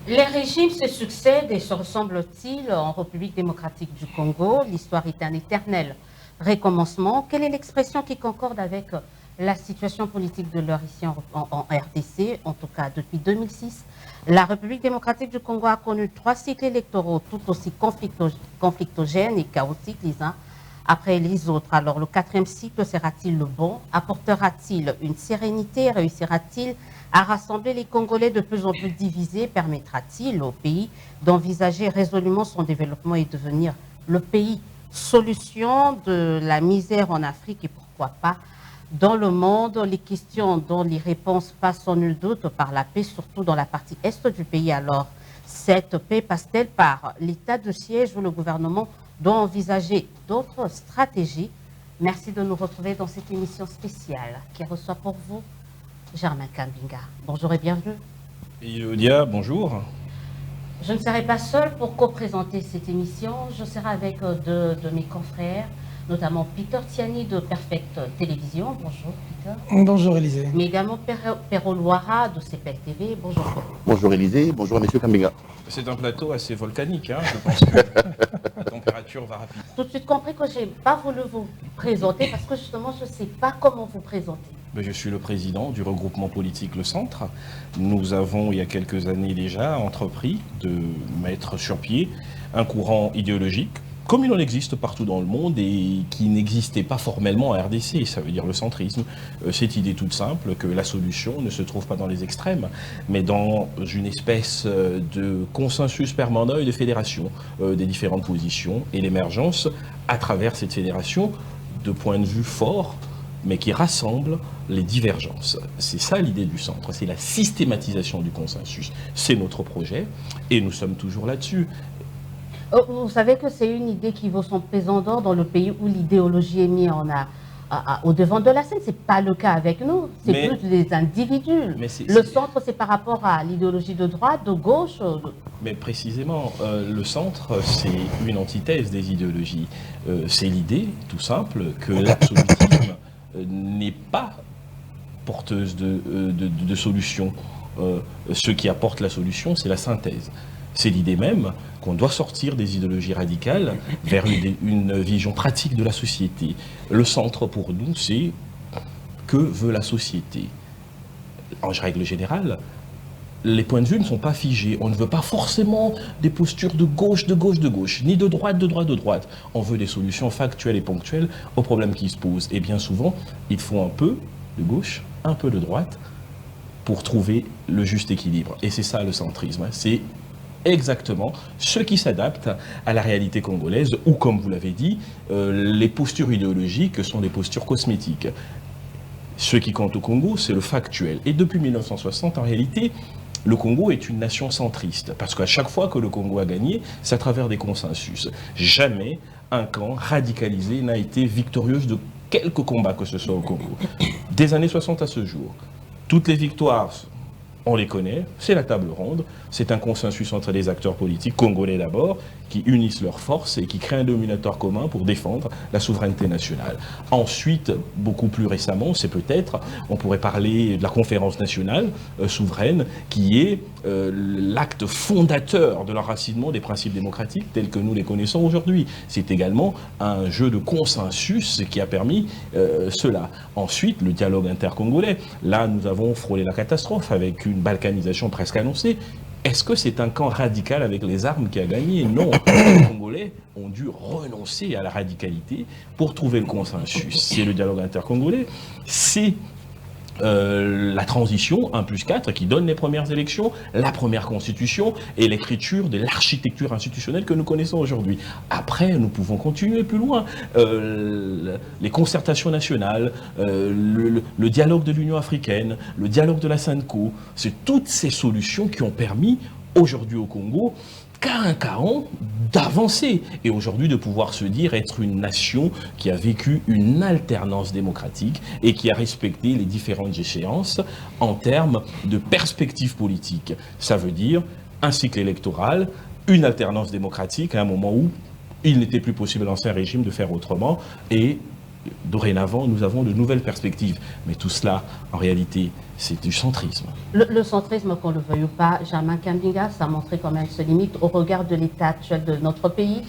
Les régimes se succèdent et se ressemblent-ils en République démocratique du Congo? L'histoire est un éternel recommencement. Quelle est l'expression qui concorde avec la situation politique de l'heure ici en RDC, en tout cas depuis 2006? La République démocratique du Congo a connu 3 cycles électoraux tout aussi conflictogènes et chaotiques les uns après les autres. Alors le 4e cycle sera-t-il le bon? Apportera-t-il une sérénité? Réussira-t-il à rassembler les Congolais de plus en plus divisés? Permettra-t-il au pays d'envisager résolument son développement et devenir le pays solution de la misère en Afrique et pourquoi pas dans le monde? Les questions dont les réponses passent sans nul doute par la paix, surtout dans la partie est du pays. Alors, cette paix passe-t-elle par l'état de siège où le gouvernement doit envisager d'autres stratégies? Merci de nous retrouver dans cette émission spéciale qui reçoit pour vous Germain Kambinga. Bonjour et bienvenue. Yodia, bonjour. Je ne serai pas seule pour co-présenter cette émission. Je serai avec deux de mes confrères, notamment Peter Tiani de Perfect Télévision. Bonjour Peter. Bonjour Élisée. Mais également Perro Loira de CPL TV. Bonjour Perro. Bonjour Élisée, bonjour à Monsieur Kambinga. C'est un plateau assez volcanique, hein, je pense que la température va rapide. Tout de suite compris que je n'ai pas voulu vous présenter parce que justement je ne sais pas comment vous présenter. Je suis le président du regroupement politique Le Centre. Nous avons, il y a quelques années déjà, entrepris de mettre sur pied un courant idéologique, comme il en existe partout dans le monde et qui n'existait pas formellement en RDC, ça veut dire le centrisme. Cette idée toute simple que la solution ne se trouve pas dans les extrêmes, mais dans une espèce de consensus permanent et de fédération des différentes positions et l'émergence à travers cette fédération de points de vue forts, mais qui rassemble les divergences. C'est ça l'idée du centre, c'est la systématisation du consensus. C'est notre projet et nous sommes toujours là-dessus. Vous savez que c'est une idée qui vaut son pesant d'or dans le pays où l'idéologie est mise au devant de la scène. Ce n'est pas le cas avec nous, c'est plus les individus. Le centre, c'est par rapport à l'idéologie de droite, de gauche. Mais précisément, le centre, c'est une antithèse des idéologies. C'est l'idée, tout simple, que l'absolutisme n'est pas porteuse de solution. Ce qui apporte la solution, c'est la synthèse. C'est l'idée même qu'on doit sortir des idéologies radicales vers une vision pratique de la société. Le centre, pour nous, c'est que veut la société. En règle générale, les points de vue ne sont pas figés. On ne veut pas forcément des postures de gauche, ni de droite. On veut des solutions factuelles et ponctuelles aux problèmes qui se posent. Et bien souvent, il faut un peu de gauche, un peu de droite pour trouver le juste équilibre. Et c'est ça le centrisme. C'est exactement ce qui s'adapte à la réalité congolaise, où, comme vous l'avez dit, les postures idéologiques sont des postures cosmétiques. Ce qui compte au Congo, c'est le factuel. Et depuis 1960, en réalité, le Congo est une nation centriste, parce qu'à chaque fois que le Congo a gagné, c'est à travers des consensus. Jamais un camp radicalisé n'a été victorieux de quelque combat que ce soit au Congo. Des années 60 à ce jour, toutes les victoires, on les connaît, c'est la table ronde, c'est un consensus entre les acteurs politiques, congolais d'abord, qui unissent leurs forces et qui créent un dominateur commun pour défendre la souveraineté nationale. Ensuite, beaucoup plus récemment, c'est peut-être, on pourrait parler de la conférence nationale souveraine, qui est l'acte fondateur de l'enracinement des principes démocratiques tels que nous les connaissons aujourd'hui. C'est également un jeu de consensus qui a permis cela. Ensuite, le dialogue intercongolais. Là, nous avons frôlé la catastrophe avec une balkanisation presque annoncée. Est-ce que c'est un camp radical avec les armes qui a gagné? Non. Les Congolais ont dû renoncer à la radicalité pour trouver le consensus. C'est le dialogue intercongolais. C'est la transition 1+4 qui donne les premières élections, la première constitution et l'écriture de l'architecture institutionnelle que nous connaissons aujourd'hui. Après, nous pouvons continuer plus loin. Les concertations nationales, le dialogue de l'Union africaine, le dialogue de la SANCO, c'est toutes ces solutions qui ont permis aujourd'hui au Congo qu'à un chaos d'avancer et aujourd'hui de pouvoir se dire être une nation qui a vécu une alternance démocratique et qui a respecté les différentes échéances en termes de perspectives politiques. Ça veut dire un cycle électoral, une alternance démocratique à un moment où il n'était plus possible dans l'ancien régime de faire autrement et dorénavant, nous avons de nouvelles perspectives. Mais tout cela, en réalité, c'est du centrisme. Le centrisme, qu'on le veuille ou pas, Germain Kambinga, ça a montré quand même ses limites au regard de l'état actuel de notre pays.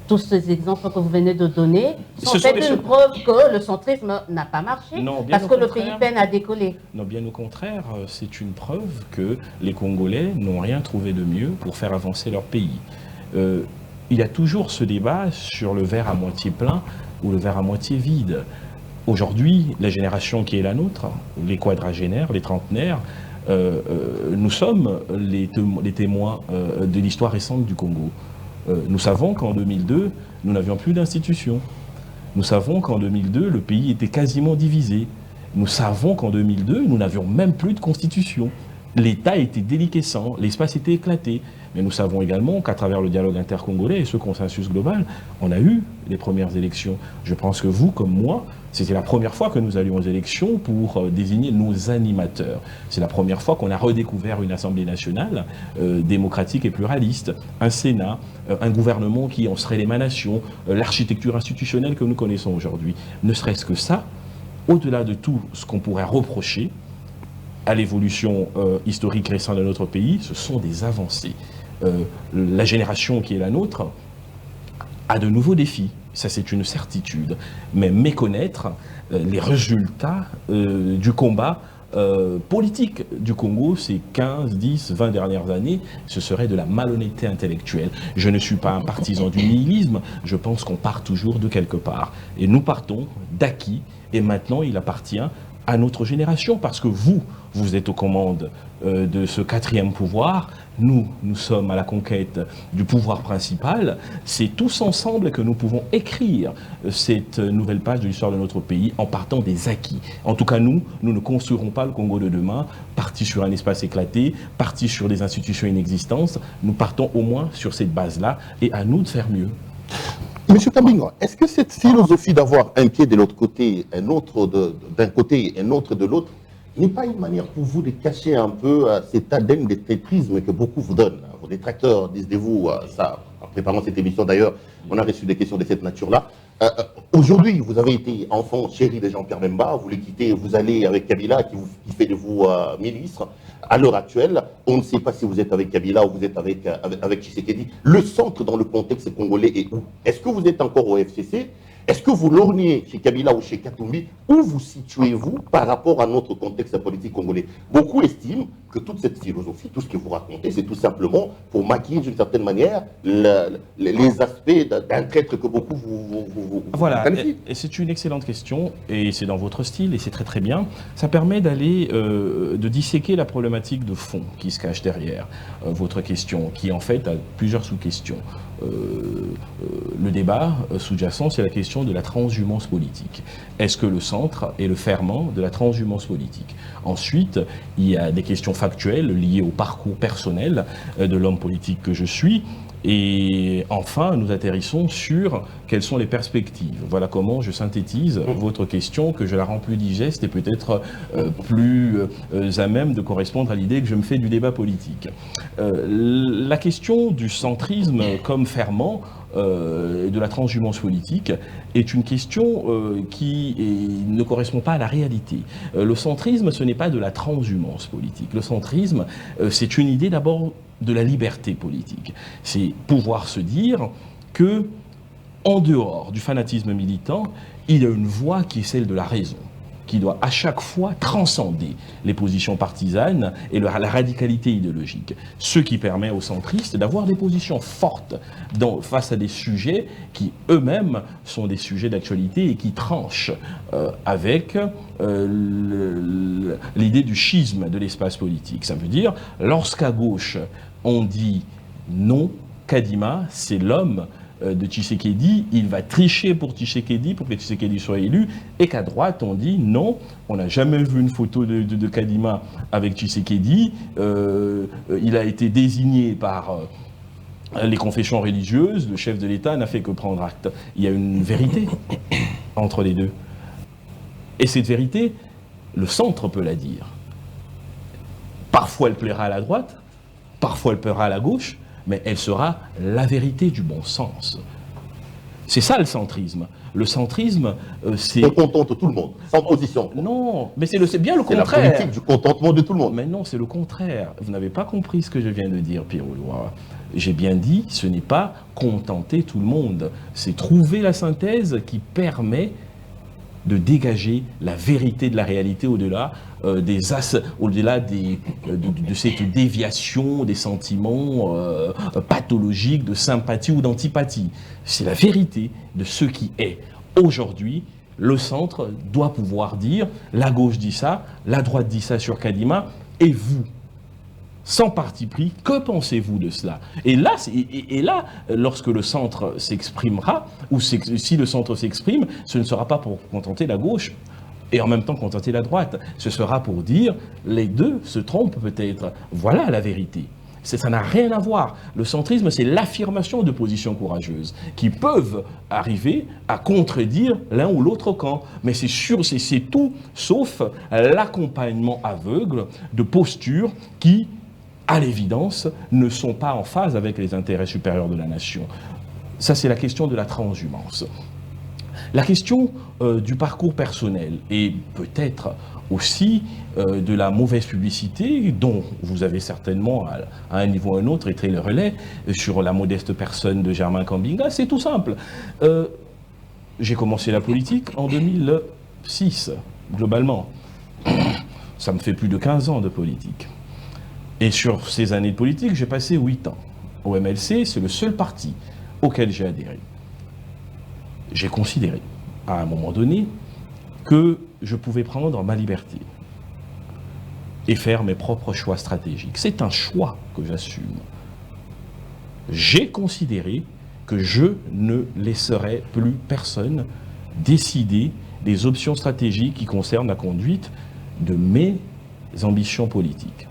Tous ces exemples que vous venez de donner sont peut-être une preuve que le centrisme n'a pas marché, non, parce que le pays peine à décoller. Non, bien au contraire, c'est une preuve que les Congolais n'ont rien trouvé de mieux pour faire avancer leur pays. Il y a toujours ce débat sur le verre à moitié plein ou le verre à moitié vide. Aujourd'hui, la génération qui est la nôtre, les quadragénaires, les trentenaires, nous sommes les témoins de l'histoire récente du Congo. Nous savons qu'en 2002, nous n'avions plus d'institutions. Nous savons qu'en 2002, le pays était quasiment divisé. Nous savons qu'en 2002, nous n'avions même plus de constitution. L'État était déliquescent, l'espace était éclaté. Mais nous savons également qu'à travers le dialogue intercongolais et ce consensus global, on a eu les premières élections. Je pense que vous, comme moi, c'était la première fois que nous allions aux élections pour désigner nos animateurs. C'est la première fois qu'on a redécouvert une Assemblée nationale démocratique et pluraliste, un Sénat, un gouvernement qui en serait l'émanation, l'architecture institutionnelle que nous connaissons aujourd'hui. Ne serait-ce que ça, au-delà de tout ce qu'on pourrait reprocher à l'évolution historique récente de notre pays, ce sont des avancées. La génération qui est la nôtre a de nouveaux défis, ça c'est une certitude, mais méconnaître les résultats du combat politique du Congo ces 15, 10, 20 dernières années, ce serait de la malhonnêteté intellectuelle. Je ne suis pas un partisan du nihilisme, je pense qu'on part toujours de quelque part. Et nous partons d'acquis, et maintenant il appartient à notre génération, parce que vous êtes aux commandes de ce quatrième pouvoir, nous sommes à la conquête du pouvoir principal. C'est tous ensemble que nous pouvons écrire cette nouvelle page de l'histoire de notre pays en partant des acquis. En tout cas, nous ne construirons pas le Congo de demain, partis sur un espace éclaté, partis sur des institutions inexistantes. Nous partons au moins sur cette base-là, et à nous de faire mieux. Monsieur Kambinga, est-ce que cette philosophie d'avoir un pied de l'autre côté, un autre d'un côté et un autre de l'autre, n'est pas une manière pour vous de cacher un peu cet ADN de tétrisme que beaucoup vous donnent? Vos détracteurs disent de vous ça. En préparant cette émission d'ailleurs, on a reçu des questions de cette nature-là. Aujourd'hui, vous avez été enfant chéri de Jean-Pierre Bemba, vous le quittez, vous allez avec Kabila qui fait de vous ministre. À l'heure actuelle, on ne sait pas si vous êtes avec Kabila ou vous êtes avec Tshisekedi. Le centre dans le contexte congolais est où? Est-ce que vous êtes encore au FCC? Est-ce que vous lorgnez chez Kabila ou chez Katumbi? Où vous situez-vous par rapport à notre contexte politique congolais? Beaucoup estiment que toute cette philosophie, tout ce que vous racontez, c'est tout simplement pour maquiller d'une certaine manière les aspects d'un traître que beaucoup vous voilà, et c'est une excellente question, et c'est dans votre style, et c'est très très bien. Ça permet d'aller, de disséquer la problématique de fond qui se cache derrière votre question, qui en fait a plusieurs sous-questions. Le débat sous-jacent, c'est la question de la transhumance politique. Est-ce que le centre est le ferment de la transhumance politique? Ensuite, il y a des questions factuelles liées au parcours personnel de l'homme politique que je suis. Et enfin, nous atterrissons sur quelles sont les perspectives. Voilà comment je synthétise votre question, que je la rends plus digeste et peut-être plus à même de correspondre à l'idée que je me fais du débat politique. La question du centrisme comme ferment de la transhumance politique est une question qui ne correspond pas à la réalité. Le centrisme, ce n'est pas de la transhumance politique. Le centrisme, c'est une idée d'abord de la liberté politique. C'est pouvoir se dire que, en dehors du fanatisme militant, il y a une voie qui est celle de la raison, qui doit à chaque fois transcender les positions partisanes et la radicalité idéologique. Ce qui permet aux centristes d'avoir des positions fortes face à des sujets qui eux-mêmes sont des sujets d'actualité et qui tranchent avec l'idée du schisme de l'espace politique. Ça veut dire, lorsqu'à gauche on dit non, Kadima, c'est l'homme de Tshisekedi, il va tricher pour Tshisekedi, pour que Tshisekedi soit élu, et qu'à droite, on dit non, on n'a jamais vu une photo de Kadima avec Tshisekedi, il a été désigné par les confessions religieuses, le chef de l'État n'a fait que prendre acte. Il y a une vérité entre les deux. Et cette vérité, le centre peut la dire. Parfois, elle plaira à la droite, parfois, elle plaira à la gauche, mais elle sera la vérité du bon sens. C'est ça le centrisme. Le centrisme, c'est... On contente tout le monde, sans position. Non, mais c'est bien le C'est la contraire. politique du contentement de tout le monde. Mais non, c'est le contraire. Vous n'avez pas compris ce que je viens de dire, Pierre Auloir. J'ai bien dit, ce n'est pas contenter tout le monde. C'est trouver la synthèse qui permet de dégager la vérité de la réalité au-delà au-delà de cette déviation des sentiments pathologiques de sympathie ou d'antipathie. C'est la vérité de ce qui est. Aujourd'hui, le centre doit pouvoir dire, la gauche dit ça, la droite dit ça sur Kadima, et vous, sans parti pris, que pensez-vous de cela? Et là, lorsque le centre s'exprimera, ou si le centre s'exprime, ce ne sera pas pour contenter la gauche et en même temps contenter la droite. Ce sera pour dire, les deux se trompent peut-être. Voilà la vérité. Ça n'a rien à voir. Le centrisme, c'est l'affirmation de positions courageuses qui peuvent arriver à contredire l'un ou l'autre camp. Mais c'est sûr, c'est tout sauf l'accompagnement aveugle de postures qui, à l'évidence, ne sont pas en phase avec les intérêts supérieurs de la nation. Ça, c'est la question de la transhumance. La question du parcours personnel et peut-être aussi de la mauvaise publicité dont vous avez certainement, à un niveau ou à un autre, été le relais sur la modeste personne de Germain Kambinga, c'est tout simple. J'ai commencé la politique en 2006, globalement. Ça me fait plus de 15 ans de politique. Et sur ces années de politique, j'ai passé 8 ans. Au MLC, c'est le seul parti auquel j'ai adhéré. J'ai considéré, à un moment donné, que je pouvais prendre ma liberté et faire mes propres choix stratégiques. C'est un choix que j'assume. J'ai considéré que je ne laisserai plus personne décider des options stratégiques qui concernent la conduite de mes ambitions politiques.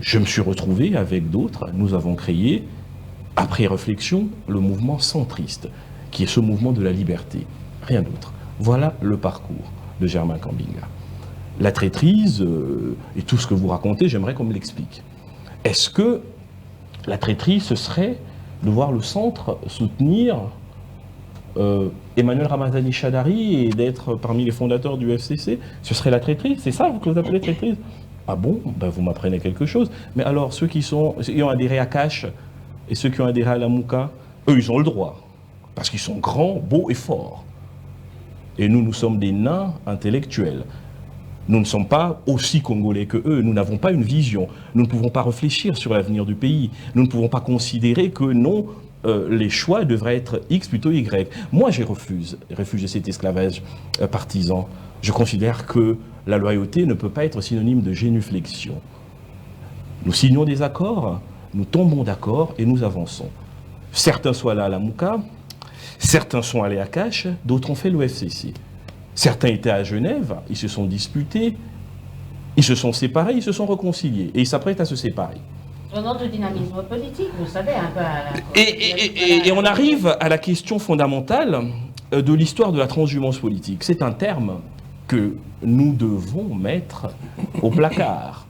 Je me suis retrouvé avec d'autres, nous avons créé, après réflexion, le mouvement centriste, qui est ce mouvement de la liberté, rien d'autre. Voilà le parcours de Germain Kambinga. La traîtrise et tout ce que vous racontez, j'aimerais qu'on me l'explique. Est-ce que la traîtrise, ce serait de voir le centre soutenir Emmanuel Ramazani Chadari et d'être parmi les fondateurs du FCC? Ce serait la traîtrise? C'est ça que vous appelez traîtrise? Ah bon? Ben vous m'apprenez quelque chose. Mais alors, ceux qui ont adhéré à Cash et ceux qui ont adhéré à la Mouka, eux, ils ont le droit. Parce qu'ils sont grands, beaux et forts. Et nous, nous sommes des nains intellectuels. Nous ne sommes pas aussi congolais que eux. Nous n'avons pas une vision. Nous ne pouvons pas réfléchir sur l'avenir du pays. Nous ne pouvons pas considérer que non, les choix devraient être X plutôt Y. Moi, j'ai refusé cet esclavage partisan. Je considère que la loyauté ne peut pas être synonyme de génuflexion. Nous signons des accords, nous tombons d'accord et nous avançons. Certains sont allés à la Mouka, certains sont allés à Cash, d'autres ont fait l'OFCC. Certains étaient à Genève, ils se sont disputés, ils se sont séparés, ils se sont réconciliés et ils s'apprêtent à se séparer. Au nom du dynamisme politique, vous savez, un peu à la... Et on arrive à la question fondamentale de l'histoire de la transhumance politique. C'est un terme que nous devons mettre au placard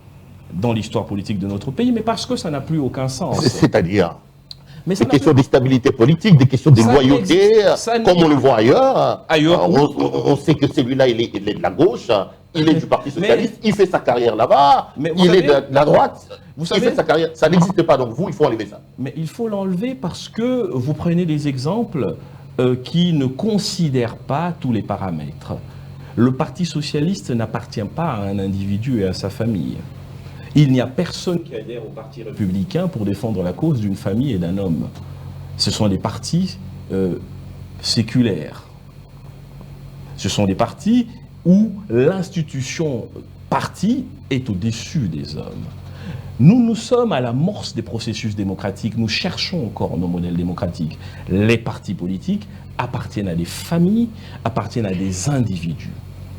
dans l'histoire politique de notre pays, mais parce que ça n'a plus aucun sens. C'est-à-dire des questions de stabilité politique, des questions de loyauté, comme on le voit ailleurs. On sait que celui-là, il est de la gauche, il est du Parti Socialiste, il fait sa carrière là-bas, il est de la droite, il fait sa carrière. Ça n'existe pas, donc vous, il faut enlever ça. Mais il faut l'enlever parce que vous prenez des exemples qui ne considèrent pas tous les paramètres. Le Parti Socialiste n'appartient pas à un individu et à sa famille. Il n'y a personne qui adhère au Parti républicain pour défendre la cause d'une famille et d'un homme. Ce sont des partis séculaires. Ce sont des partis où l'institution parti est au-dessus des hommes. Nous sommes à l'amorce des processus démocratiques. Nous cherchons encore nos modèles démocratiques. Les partis politiques appartiennent à des familles, appartiennent à des individus.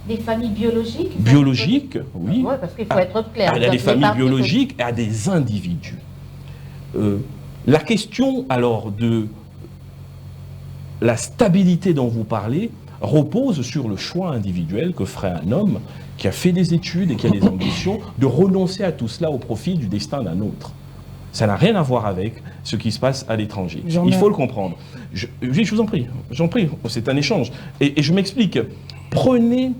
Des familles biologiques? Biologiques, oui. Oui, parce qu'il faut être clair. À des familles biologiques et à des individus. La question, alors, de la stabilité dont vous parlez repose sur le choix individuel que ferait un homme qui a fait des études et qui a des ambitions de renoncer à tout cela au profit du destin d'un autre. Ça n'a rien à voir avec ce qui se passe à l'étranger. J'en Il ai- faut le comprendre. Oui, je vous en prie, c'est un échange. Et je m'explique. Prenez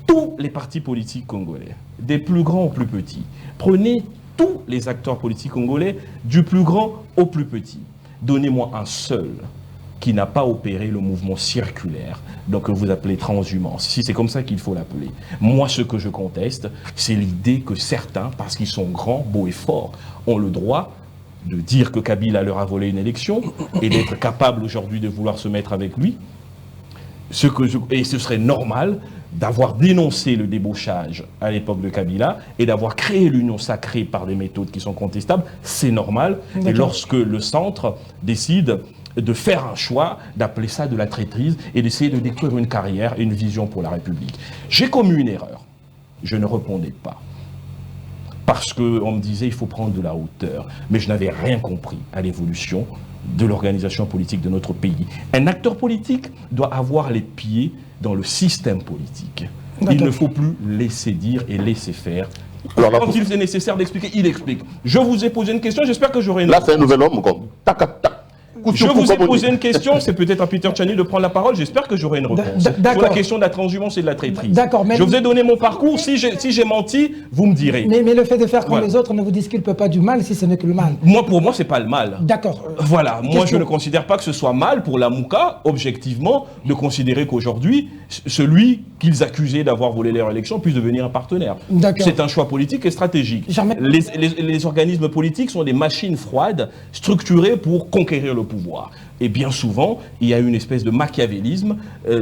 tous les partis politiques congolais, des plus grands aux plus petits. Prenez tous les acteurs politiques congolais, du plus grand au plus petit. Donnez-moi un seul qui n'a pas opéré le mouvement circulaire, donc que vous appelez transhumance, si c'est comme ça qu'il faut l'appeler. Moi, ce que je conteste, c'est l'idée que certains, parce qu'ils sont grands, beaux et forts, ont le droit de dire que Kabila leur a volé une élection et d'être capable aujourd'hui de vouloir se mettre avec lui. Et ce serait normal d'avoir dénoncé le débauchage à l'époque de Kabila et d'avoir créé l'union sacrée par des méthodes qui sont contestables. C'est normal. Et lorsque le centre décide de faire un choix, d'appeler ça de la traîtrise et d'essayer de détruire une carrière et une vision pour la République. J'ai commis une erreur. Je ne répondais pas. Parce qu'on me disait il faut prendre de la hauteur. Mais je n'avais rien compris à l'évolution de l'organisation politique de notre pays. Un acteur politique doit avoir les pieds dans le système politique. Il ne faut plus laisser dire et laisser faire. Alors, quand il est nécessaire d'expliquer, il explique. Je vous ai posé une question, j'espère que j'aurai une réponse. Là, c'est un nouvel homme, comme tac, tac, tac. Je vous ai posé une question, c'est peut-être à Peter Tchani de prendre la parole, j'espère que j'aurai une réponse. Sur la question de la transhumance et de la traîtrise. D'accord, mais... Je vous ai donné mon parcours, si j'ai menti, vous me direz. Mais le fait de faire comme Voilà. les autres ne vous disculpe pas du mal si ce n'est que le mal. Pour moi, c'est pas le mal. D'accord. Voilà, moi je ne considère pas que ce soit mal pour la Mouka, objectivement, de considérer qu'aujourd'hui, celui qu'ils accusaient d'avoir volé leur élection puisse devenir un partenaire. C'est un choix politique et stratégique. Les organismes politiques sont des machines froides, structurées pour conquérir le pouvoir. Et bien souvent, il y a une espèce de machiavélisme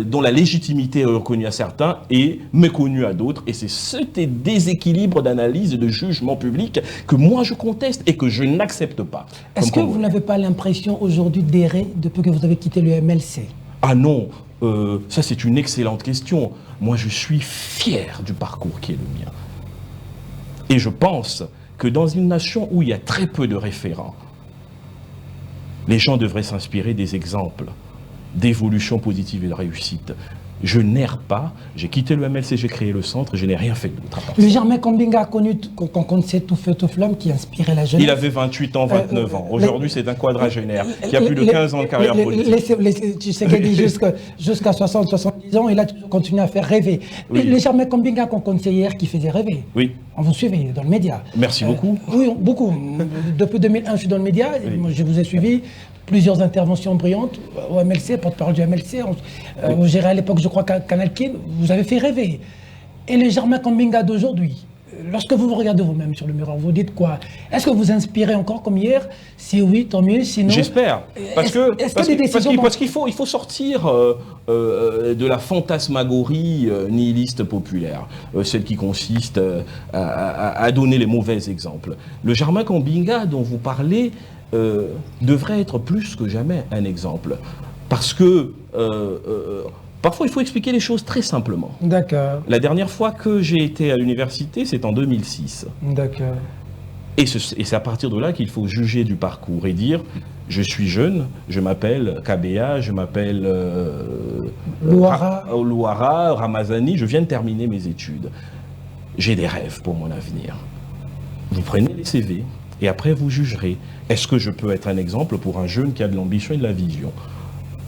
dont la légitimité est reconnue à certains et méconnue à d'autres. Et c'est ce déséquilibre d'analyse et de jugement public que moi je conteste et que je n'accepte pas. Est-ce que vous n'avez pas l'impression aujourd'hui d'errer depuis que vous avez quitté le MLC? Ah non, ça c'est une excellente question. Moi je suis fier du parcours qui est le mien. Et je pense que dans une nation où il y a très peu de référents, les gens devraient s'inspirer des exemples d'évolution positive et de réussite. Je n'erre pas, j'ai quitté le MLC, j'ai créé le centre, je n'ai rien fait d'autre. Le Germain Kambinga a connu, qu'on sait tout feu, tout flamme, qui inspirait la jeunesse. Il avait 28 ans, 29 ans. Aujourd'hui, c'est un quadragénaire qui a plus de 15 ans de carrière politique. Tu sais qu'il dit jusqu'à 60, 70 ans, il a toujours continué à faire rêver. Oui. Le Germain Kambinga qu'on connaissait hier qui faisait rêver. Oui. On vous suivait dans le média. Merci beaucoup. Oui, beaucoup. Depuis 2001, je suis dans le média. Oui. Moi, je vous ai suivi. Plusieurs interventions brillantes au MLC, porte-parole du MLC. Vous gérez à l'époque, je crois, Canal Kin. Vous avez fait rêver. Et le Germain Kambinga d'aujourd'hui, lorsque vous vous regardez vous-même sur le miroir, vous dites quoi? Est-ce que vous inspirez encore comme hier? Si oui, tant mieux. Sinon, j'espère. Parce qu'il faut sortir de la fantasmagorie nihiliste populaire, celle qui consiste à donner les mauvais exemples. Le Germain Kambinga dont vous parlez devrait être plus que jamais un exemple. Parce que parfois, il faut expliquer les choses très simplement. D'accord. La dernière fois que j'ai été à l'université, c'est en 2006. D'accord. Et c'est à partir de là qu'il faut juger du parcours et dire, je suis jeune, je m'appelle Kabea, je m'appelle Louara, Ramazani, je viens de terminer mes études. J'ai des rêves pour mon avenir. Vous prenez les CV et après vous jugerez. Est-ce que je peux être un exemple pour un jeune qui a de l'ambition et de la vision?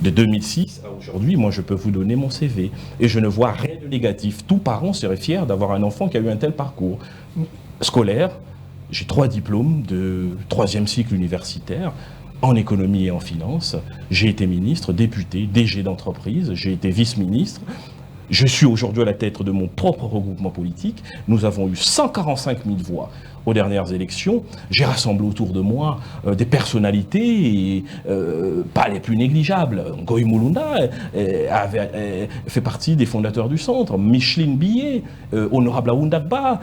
De 2006 à aujourd'hui, moi je peux vous donner mon CV et je ne vois rien de négatif. Tout parent serait fier d'avoir un enfant qui a eu un tel parcours scolaire. J'ai 3 diplômes de 3e cycle universitaire en économie et en finance. J'ai été ministre, député, DG d'entreprise, j'ai été vice-ministre. Je suis aujourd'hui à la tête de mon propre regroupement politique. Nous avons eu 145 000 voix aux dernières élections. J'ai rassemblé autour de moi des personnalités pas les plus négligeables. Ngoï Mulunda fait partie des fondateurs du centre. Micheline Billet, Honorable Aoundagba,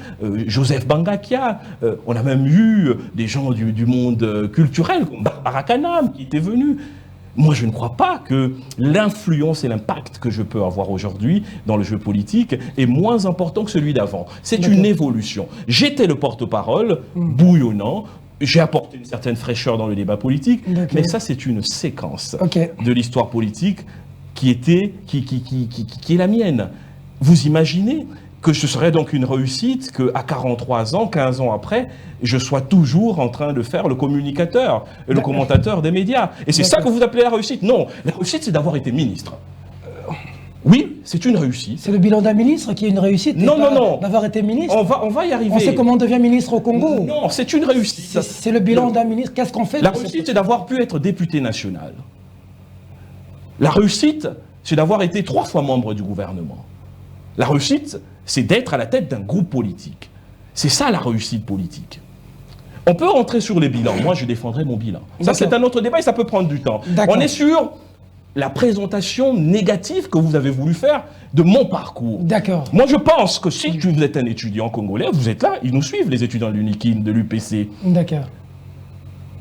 Joseph Bangakia. On a même eu des gens du monde culturel comme Barbara Kanam qui étaient venus. Moi, je ne crois pas que l'influence et l'impact que je peux avoir aujourd'hui dans le jeu politique est moins important que celui d'avant. C'est une évolution. J'étais le porte-parole, bouillonnant, j'ai apporté une certaine fraîcheur dans le débat politique, mais ça, c'est une séquence de l'histoire politique qui est la mienne. Vous imaginez, que ce serait donc une réussite qu'à 43 ans, 15 ans après, je sois toujours en train de faire le communicateur et le commentateur des médias. Et c'est ça que vous appelez la réussite? Non, la réussite, c'est d'avoir été ministre. Oui, c'est une réussite. C'est le bilan d'un ministre qui est une réussite? Non, non, non. D'avoir été ministre? On va y arriver. On sait comment on devient ministre au Congo? Non, c'est une réussite. C'est le bilan d'un ministre. Qu'est-ce qu'on fait? La réussite, c'est d'avoir pu être député national. La réussite, c'est d'avoir été 3 fois membre du gouvernement. La réussite, c'est d'être à la tête d'un groupe politique. C'est ça la réussite politique. On peut rentrer sur les bilans. Moi, je défendrai mon bilan. Ça, c'est un autre débat et ça peut prendre du temps. On est sur la présentation négative que vous avez voulu faire de mon parcours. D'accord. Moi, je pense que si vous êtes un étudiant congolais, vous êtes là, ils nous suivent, les étudiants de l'UNIKIN, de l'UPC. D'accord.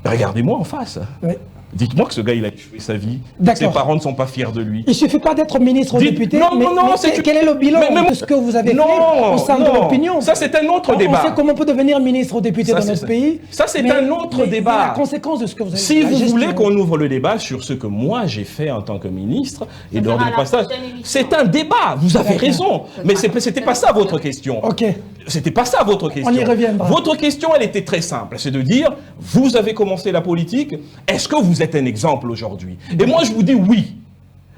Regardez-moi en face. Oui. Dites-moi que ce gars, il a échoué sa vie. Ses parents ne sont pas fiers de lui. Il ne suffit pas d'être ministre ou député. Non, mais, non, non. Quel est le bilan de ce que vous avez fait au sein de l'opinion? Ça, c'est un autre débat. On sait comment on peut devenir ministre ou député dans notre pays. Ça, c'est un autre débat. La conséquence de ce que vous avez fait. Si vous voulez qu'on ouvre le débat sur ce que moi j'ai fait en tant que ministre et lors du passage, c'est un débat. Vous avez raison. Mais c'était pas ça votre question. Ok. C'était pas ça votre question. On y reviendra. Votre question, elle était très simple. C'est de dire, vous avez commencé la politique, est-ce que vous êtes un exemple aujourd'hui? Et moi, je vous dis oui.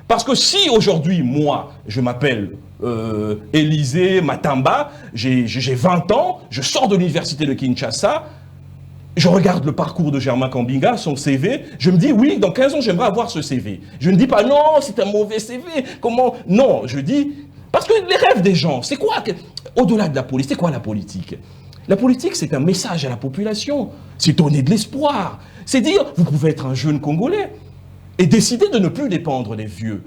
Parce que si aujourd'hui, moi, je m'appelle Élisée Matamba, j'ai 20 ans, je sors de l'université de Kinshasa, je regarde le parcours de Germain Kambinga, son CV, je me dis oui, dans 15 ans, j'aimerais avoir ce CV. Je ne dis pas non, c'est un mauvais CV, comment? Non, je dis... Parce que les rêves des gens, c'est quoi? Au-delà de la politique, c'est quoi la politique? La politique, c'est un message à la population. C'est donner de l'espoir. C'est dire, vous pouvez être un jeune Congolais et décider de ne plus dépendre des vieux.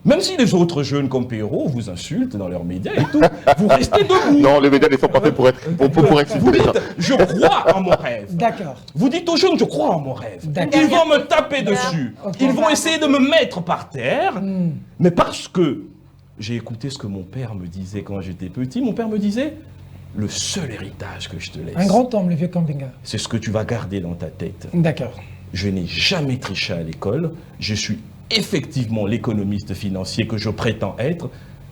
Même si les autres jeunes comme Perrault vous insultent dans leurs médias et tout, vous restez debout. Non, les médias ne sont pas faits pour être pour expliquer Vous les gens. dites, je crois en mon rêve. D'accord. Vous dites aux jeunes, je crois en mon rêve. Ils vont me taper dessus. Ils vont essayer de me mettre par terre. Mais parce que j'ai écouté ce que mon père me disait quand j'étais petit. Mon père me disait, le seul héritage que je te laisse, Un grand homme, le vieux Kambinga. c'est ce que tu vas garder dans ta tête. D'accord. Je n'ai jamais triché à l'école. Je suis effectivement l'économiste financier que je prétends être.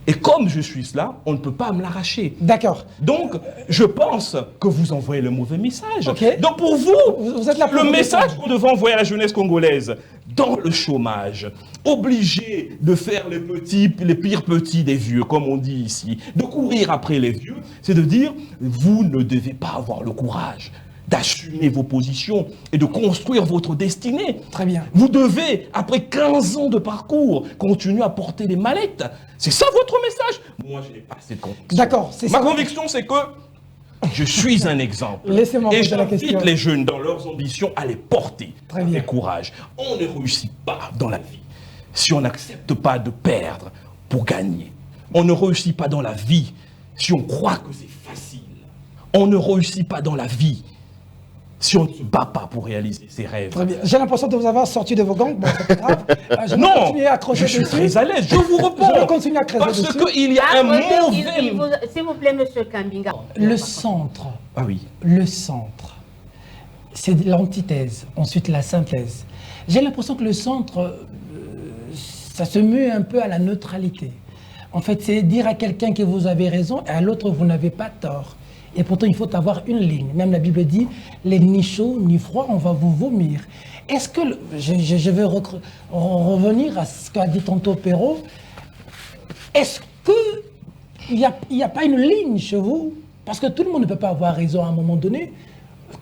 Et comme je suis cela, on ne peut pas me l'arracher. D'accord. Donc, je pense que vous envoyez le mauvais message. Ok. Donc, pour vous, Vous êtes là pour le le message qu'on devait envoyer à la jeunesse congolaise, dans le chômage, obligé de faire les pires petits des vieux, comme on dit ici, de courir après les vieux, c'est de dire, vous ne devez pas avoir le courage d'assumer vos positions et de construire votre destinée. Très bien. Vous devez, après 15 ans de parcours, continuer à porter les mallettes. C'est ça votre message? Moi, je n'ai pas cette conviction. D'accord. Ma conviction, c'est que je suis un exemple. Laissez-moi Et poser la question. j'invite les jeunes dans leurs ambitions à les porter Très bien. avec courage. On ne réussit pas dans la vie si on n'accepte pas de perdre pour gagner. On ne réussit pas dans la vie si on croit que c'est facile. On ne réussit pas dans la vie si on ne se bat pas pour réaliser ses rêves. Très bien. J'ai l'impression de vous avoir sorti de vos gangs. Bon, c'est pas grave. Je vais Non, continuer à accrocher je suis dessus. très à l'aise. Je vous réponds. Je vais continuer à creuser Parce dessus. qu'il y a un mauvais... S'il vous plaît, monsieur Kambinga. Le centre. Ah oui. Le centre. C'est l'antithèse. Ensuite, la synthèse. J'ai l'impression que le centre, ça se meut un peu à la neutralité. En fait, c'est dire à quelqu'un que vous avez raison et à l'autre, vous n'avez pas tort. Et pourtant, il faut avoir une ligne. Même la Bible dit, les ni chaud ni froid, on va vous vomir. Est-ce que, je veux revenir à ce qu'a dit tantôt Perrault, est-ce qu'il n'y a pas une ligne chez vous? Parce que tout le monde ne peut pas avoir raison à un moment donné.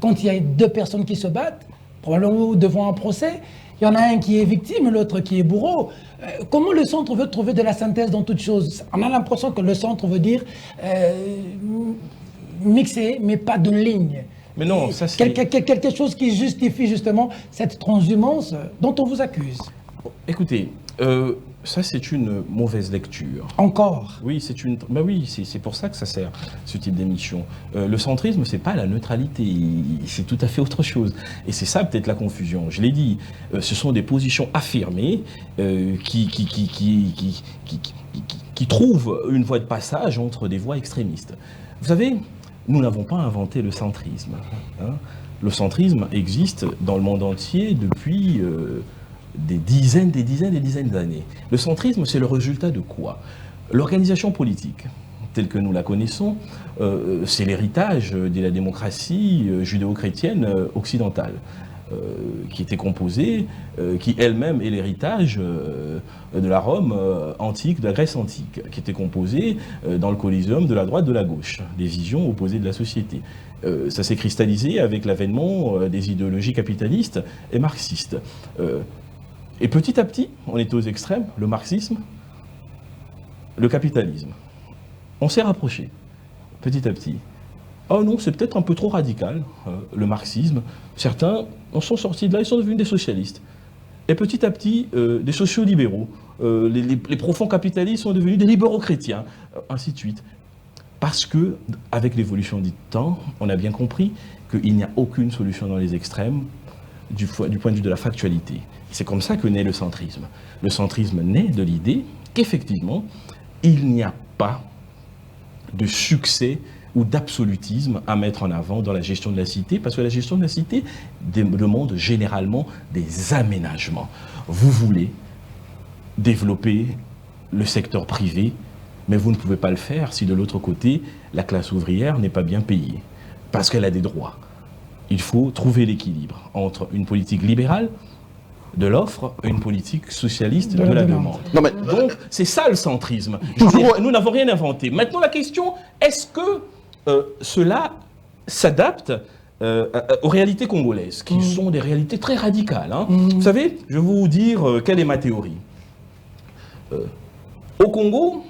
Quand il y a deux personnes qui se battent, probablement devant un procès, il y en a un qui est victime, l'autre qui est bourreau. Comment le centre veut trouver de la synthèse dans toute chose? On a l'impression que le centre veut dire mixer, mais pas de ligne. Mais non, ça c'est... Quelque chose qui justifie justement cette transhumance dont on vous accuse. Écoutez, ça c'est une mauvaise lecture. Encore. Oui, c'est pour ça que ça sert, ce type d'émission. Le centrisme, c'est pas la neutralité, c'est tout à fait autre chose. Et c'est ça peut-être la confusion. Je l'ai dit, ce sont des positions affirmées qui trouvent une voie de passage entre des voies extrémistes. Vous savez, nous n'avons pas inventé le centrisme. Hein. Le centrisme existe dans le monde entier depuis des dizaines d'années. Le centrisme, c'est le résultat de quoi? L'organisation politique, telle que nous la connaissons, c'est l'héritage de la démocratie judéo-chrétienne occidentale, qui était composée, qui elle-même est l'héritage de la Rome antique, de la Grèce antique, qui était composée dans le Coliseum de la droite, de la gauche, des visions opposées de la société. Ça s'est cristallisé avec l'avènement des idéologies capitalistes et marxistes. Et petit à petit, on est aux extrêmes, le marxisme, le capitalisme. On s'est rapproché, petit à petit. Oh non, c'est peut-être un peu trop radical, le marxisme. Certains en sont sortis de là, ils sont devenus des socialistes. Et petit à petit, des sociaux-libéraux. Les profonds capitalistes sont devenus des libéraux chrétiens, ainsi de suite. Parce que, avec l'évolution du temps, on a bien compris qu'il n'y a aucune solution dans les extrêmes du point de vue de la factualité. C'est comme ça que naît le centrisme. Le centrisme naît de l'idée qu'effectivement, il n'y a pas de succès ou d'absolutisme à mettre en avant dans la gestion de la cité, parce que la gestion de la cité demande généralement des aménagements. Vous voulez développer le secteur privé, mais vous ne pouvez pas le faire si de l'autre côté, la classe ouvrière n'est pas bien payée, parce qu'elle a des droits. Il faut trouver l'équilibre entre une politique libérale de l'offre et une politique socialiste de la demande. Non, mais... Donc, c'est ça le centrisme. Nous n'avons rien inventé. Maintenant, la question, est-ce que cela s'adapte aux réalités congolaises, qui sont des réalités très radicales, hein. Vous savez, je vais vous dire quelle est ma théorie. Au Congo,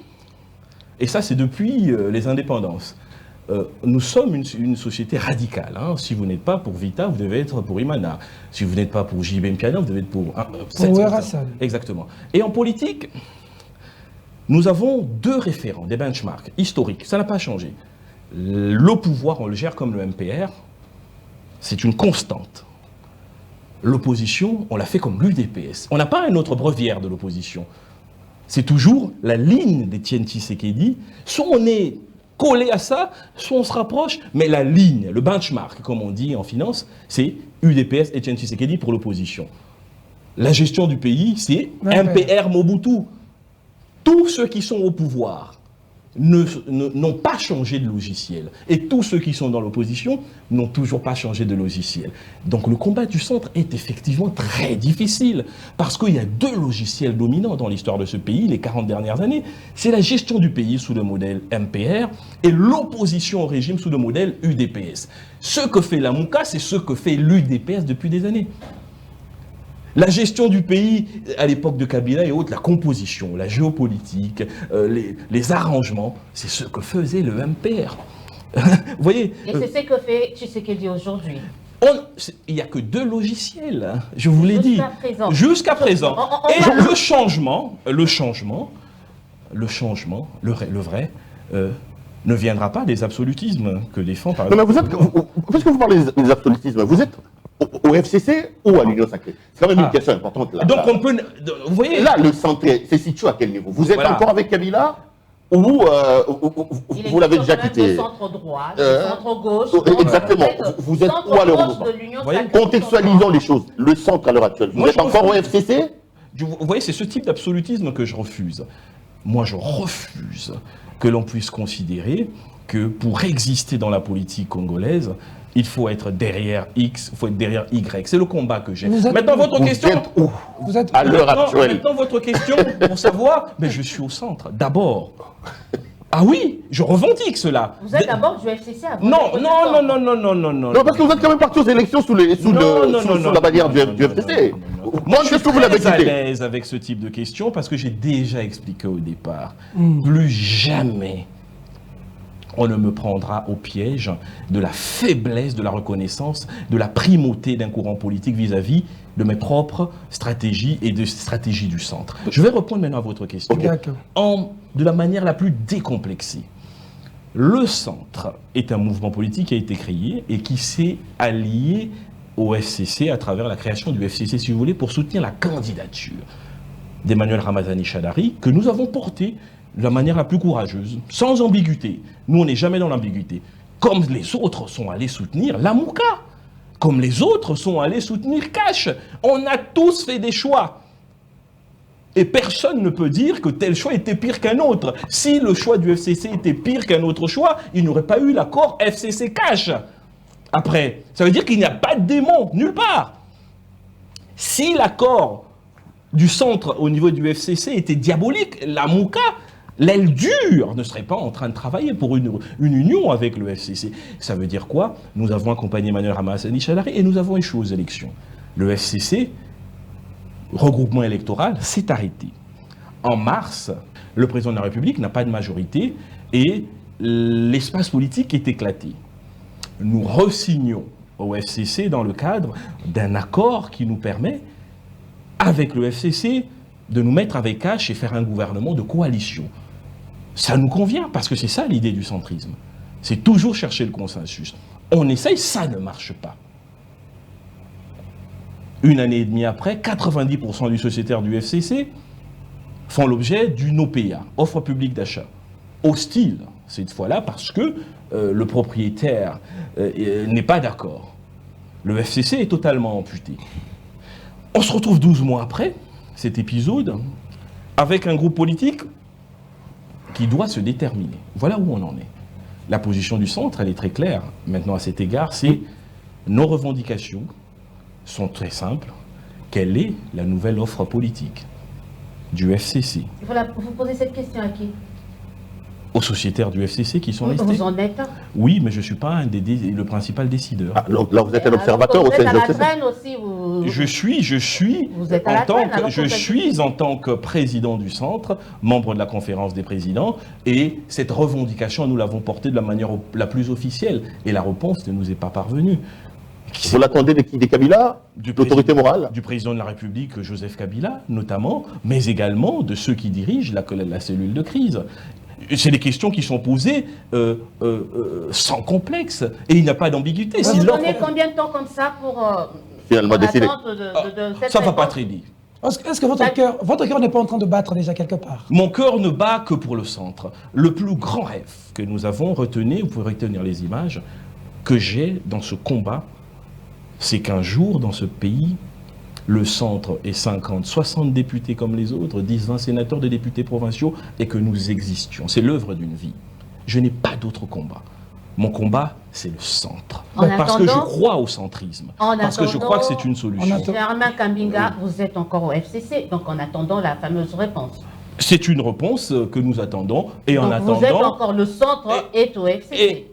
et ça c'est depuis les indépendances, nous sommes une société radicale. Hein. Si vous n'êtes pas pour Vita, vous devez être pour Imana. Si vous n'êtes pas pour JB Mpiana, vous devez être pour... Exactement. Et en politique, nous avons deux référents, des benchmarks historiques. Ça n'a pas changé. Le pouvoir, on le gère comme le MPR. C'est une constante. L'opposition, on l'a fait comme l'UDPS. On n'a pas un autre breviaire de l'opposition. C'est toujours la ligne d'Étienne Tshisekedi. Soit on est collé à ça, soit on se rapproche, mais la ligne, le benchmark, comme on dit en finance, c'est UDPS, Étienne Tshisekedi pour l'opposition. La gestion du pays, c'est MPR Mobutu. Tous ceux qui sont au pouvoir n'ont pas changé de logiciel. Et tous ceux qui sont dans l'opposition n'ont toujours pas changé de logiciel. Donc le combat du centre est effectivement très difficile, parce qu'il y a deux logiciels dominants dans l'histoire de ce pays, les 40 dernières années. C'est la gestion du pays sous le modèle MPR et l'opposition au régime sous le modèle UDPS. Ce que fait la Mouka, c'est ce que fait l'UDPS depuis des années. La gestion du pays, à l'époque de Kabila et autres, la composition, la géopolitique, les arrangements, c'est ce que faisait le MPR. Vous voyez. Et c'est ce que fait Tshisekedi aujourd'hui. Il n'y a que deux logiciels, hein, je vous l'ai dit. Jusqu'à présent. Et le changement, le vrai, ne viendra pas des absolutismes que défend par exemple. Non, mais puisque vous parlez des absolutismes, vous êtes au FCC ou à l'Union sacrée? C'est quand même une question importante là. Donc on peut... Vous voyez... Là, le centre se situe à quel niveau? Vous êtes encore avec Kabila ou vous l'avez déjà quitté? Le centre droit, le centre gauche. Exactement. Vous êtes où à l'heure? Contextualisons les choses. Le centre à l'heure actuelle. Vous êtes encore au FCC? Vous voyez, c'est ce type d'absolutisme que je refuse. Moi, je refuse que l'on puisse considérer que pour exister dans la politique congolaise, il faut être derrière X, il faut être derrière Y. C'est le combat que j'ai. Maintenant, votre question... Vous êtes à l'heure actuelle. Maintenant, votre question, pour savoir, mais je suis au centre, d'abord. Ah oui, je revendique cela. Vous êtes d'abord du FCC avant. Non, parce que vous êtes quand même parti aux élections sous la bannière du FCC. Moi, je suis très à l'aise avec ce type de questions parce que j'ai déjà expliqué au départ. Plus jamais on ne me prendra au piège de la faiblesse de la reconnaissance, de la primauté d'un courant politique vis-à-vis de mes propres stratégies et de stratégies du centre. Je vais répondre maintenant à votre question de la manière la plus décomplexée. Le centre est un mouvement politique qui a été créé et qui s'est allié au FCC à travers la création du FCC, si vous voulez, pour soutenir la candidature d'Emmanuel Ramazani Shadari, que nous avons portée de la manière la plus courageuse, sans ambiguïté. Nous, on n'est jamais dans l'ambiguïté. Comme les autres sont allés soutenir la Mouka, comme les autres sont allés soutenir Cash. On a tous fait des choix. Et personne ne peut dire que tel choix était pire qu'un autre. Si le choix du FCC était pire qu'un autre choix, il n'y aurait pas eu l'accord FCC-Cash. Après, ça veut dire qu'il n'y a pas de démon, nulle part. Si l'accord du centre au niveau du FCC était diabolique, la Mouka, l'aile dure, ne serait pas en train de travailler pour une union avec le FCC. Ça veut dire quoi? Nous avons accompagné Emmanuel Ramassani Chalari et nous avons échoué aux élections. Le FCC, regroupement électoral, s'est arrêté. En mars, le président de la République n'a pas de majorité et l'espace politique est éclaté. Nous re-signons au FCC dans le cadre d'un accord qui nous permet, avec le FCC, de nous mettre avec Cash et faire un gouvernement de coalition. Ça nous convient, parce que c'est ça l'idée du centrisme. C'est toujours chercher le consensus. On essaye, ça ne marche pas. Une année et demie après, 90% du sociétaire du FCC font l'objet d'une OPA, offre publique d'achat. Hostile, cette fois-là, parce que le propriétaire n'est pas d'accord. Le FCC est totalement amputé. On se retrouve 12 mois après cet épisode avec un groupe politique qui doit se déterminer. Voilà où on en est. La position du centre, elle est très claire. Maintenant, à cet égard, c'est nos revendications sont très simples. Quelle est la nouvelle offre politique du FCC? Voilà, vous posez cette question à qui? Aux sociétaires du FCC qui sont restés. Vous en êtes? Oui, mais je ne suis pas le principal décideur. Ah, là, vous êtes un observateur au sein du FCC. Je suis en tant que président du centre, membre de la conférence des présidents, et cette revendication, nous l'avons portée de la manière la plus officielle, et la réponse ne nous est pas parvenue. Vous l'attendez de qui? Des Kabila? De l'autorité morale? Du président de la République, Joseph Kabila, notamment, mais également de ceux qui dirigent la cellule de crise. C'est des questions qui sont posées sans complexe, et il n'y a pas d'ambiguïté. Vous donnez combien de temps comme ça pour finalement décider? Ça ne va pas très vite. Est-ce que votre cœur n'est pas en train de battre déjà quelque part? Mon cœur ne bat que pour le centre. Le plus grand rêve que nous avons retenu, vous pouvez retenir les images, que j'ai dans ce combat, c'est qu'un jour, dans ce pays, le centre est 50, 60 députés comme les autres, 10, 20 sénateurs, des députés provinciaux, et que nous existions. C'est l'œuvre d'une vie. Je n'ai pas d'autre combat. Mon combat, c'est le centre. Parce que je crois au centrisme. Parce que je crois que c'est une solution. Germain Kambinga, vous êtes encore au FCC, donc en attendant la fameuse réponse. C'est une réponse que nous attendons. Et donc en attendant, vous êtes encore le centre est au FCC. Et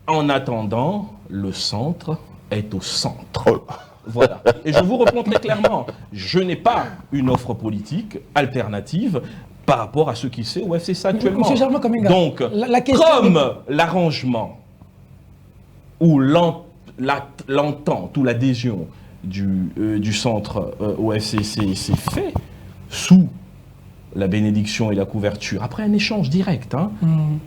en attendant, le centre est au centre. Voilà. Et je vous réponds très clairement, je n'ai pas une offre politique alternative par rapport à ce qui se fait au FCC actuellement. Monsieur Germain Kambinga, donc, comme l'arrangement ou l'entente ou l'adhésion du centre au FCC s'est fait sous la bénédiction et la couverture, après un échange direct,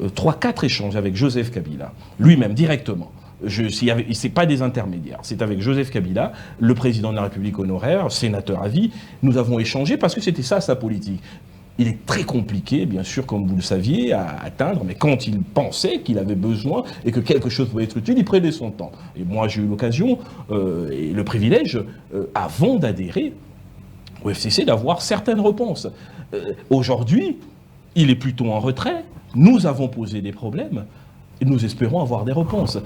3-4 échanges avec Joseph Kabila, lui-même directement. Ce n'est pas des intermédiaires, c'est avec Joseph Kabila, le président de la République honoraire, sénateur à vie. Nous avons échangé parce que c'était ça sa politique. Il est très compliqué, bien sûr, comme vous le saviez, à atteindre, mais quand il pensait qu'il avait besoin et que quelque chose pouvait être utile, il prenait son temps. Et moi, j'ai eu l'occasion et le privilège, avant d'adhérer au FCC, d'avoir certaines réponses. Aujourd'hui, il est plutôt en retrait. Nous avons posé des problèmes. Et nous espérons avoir des réponses.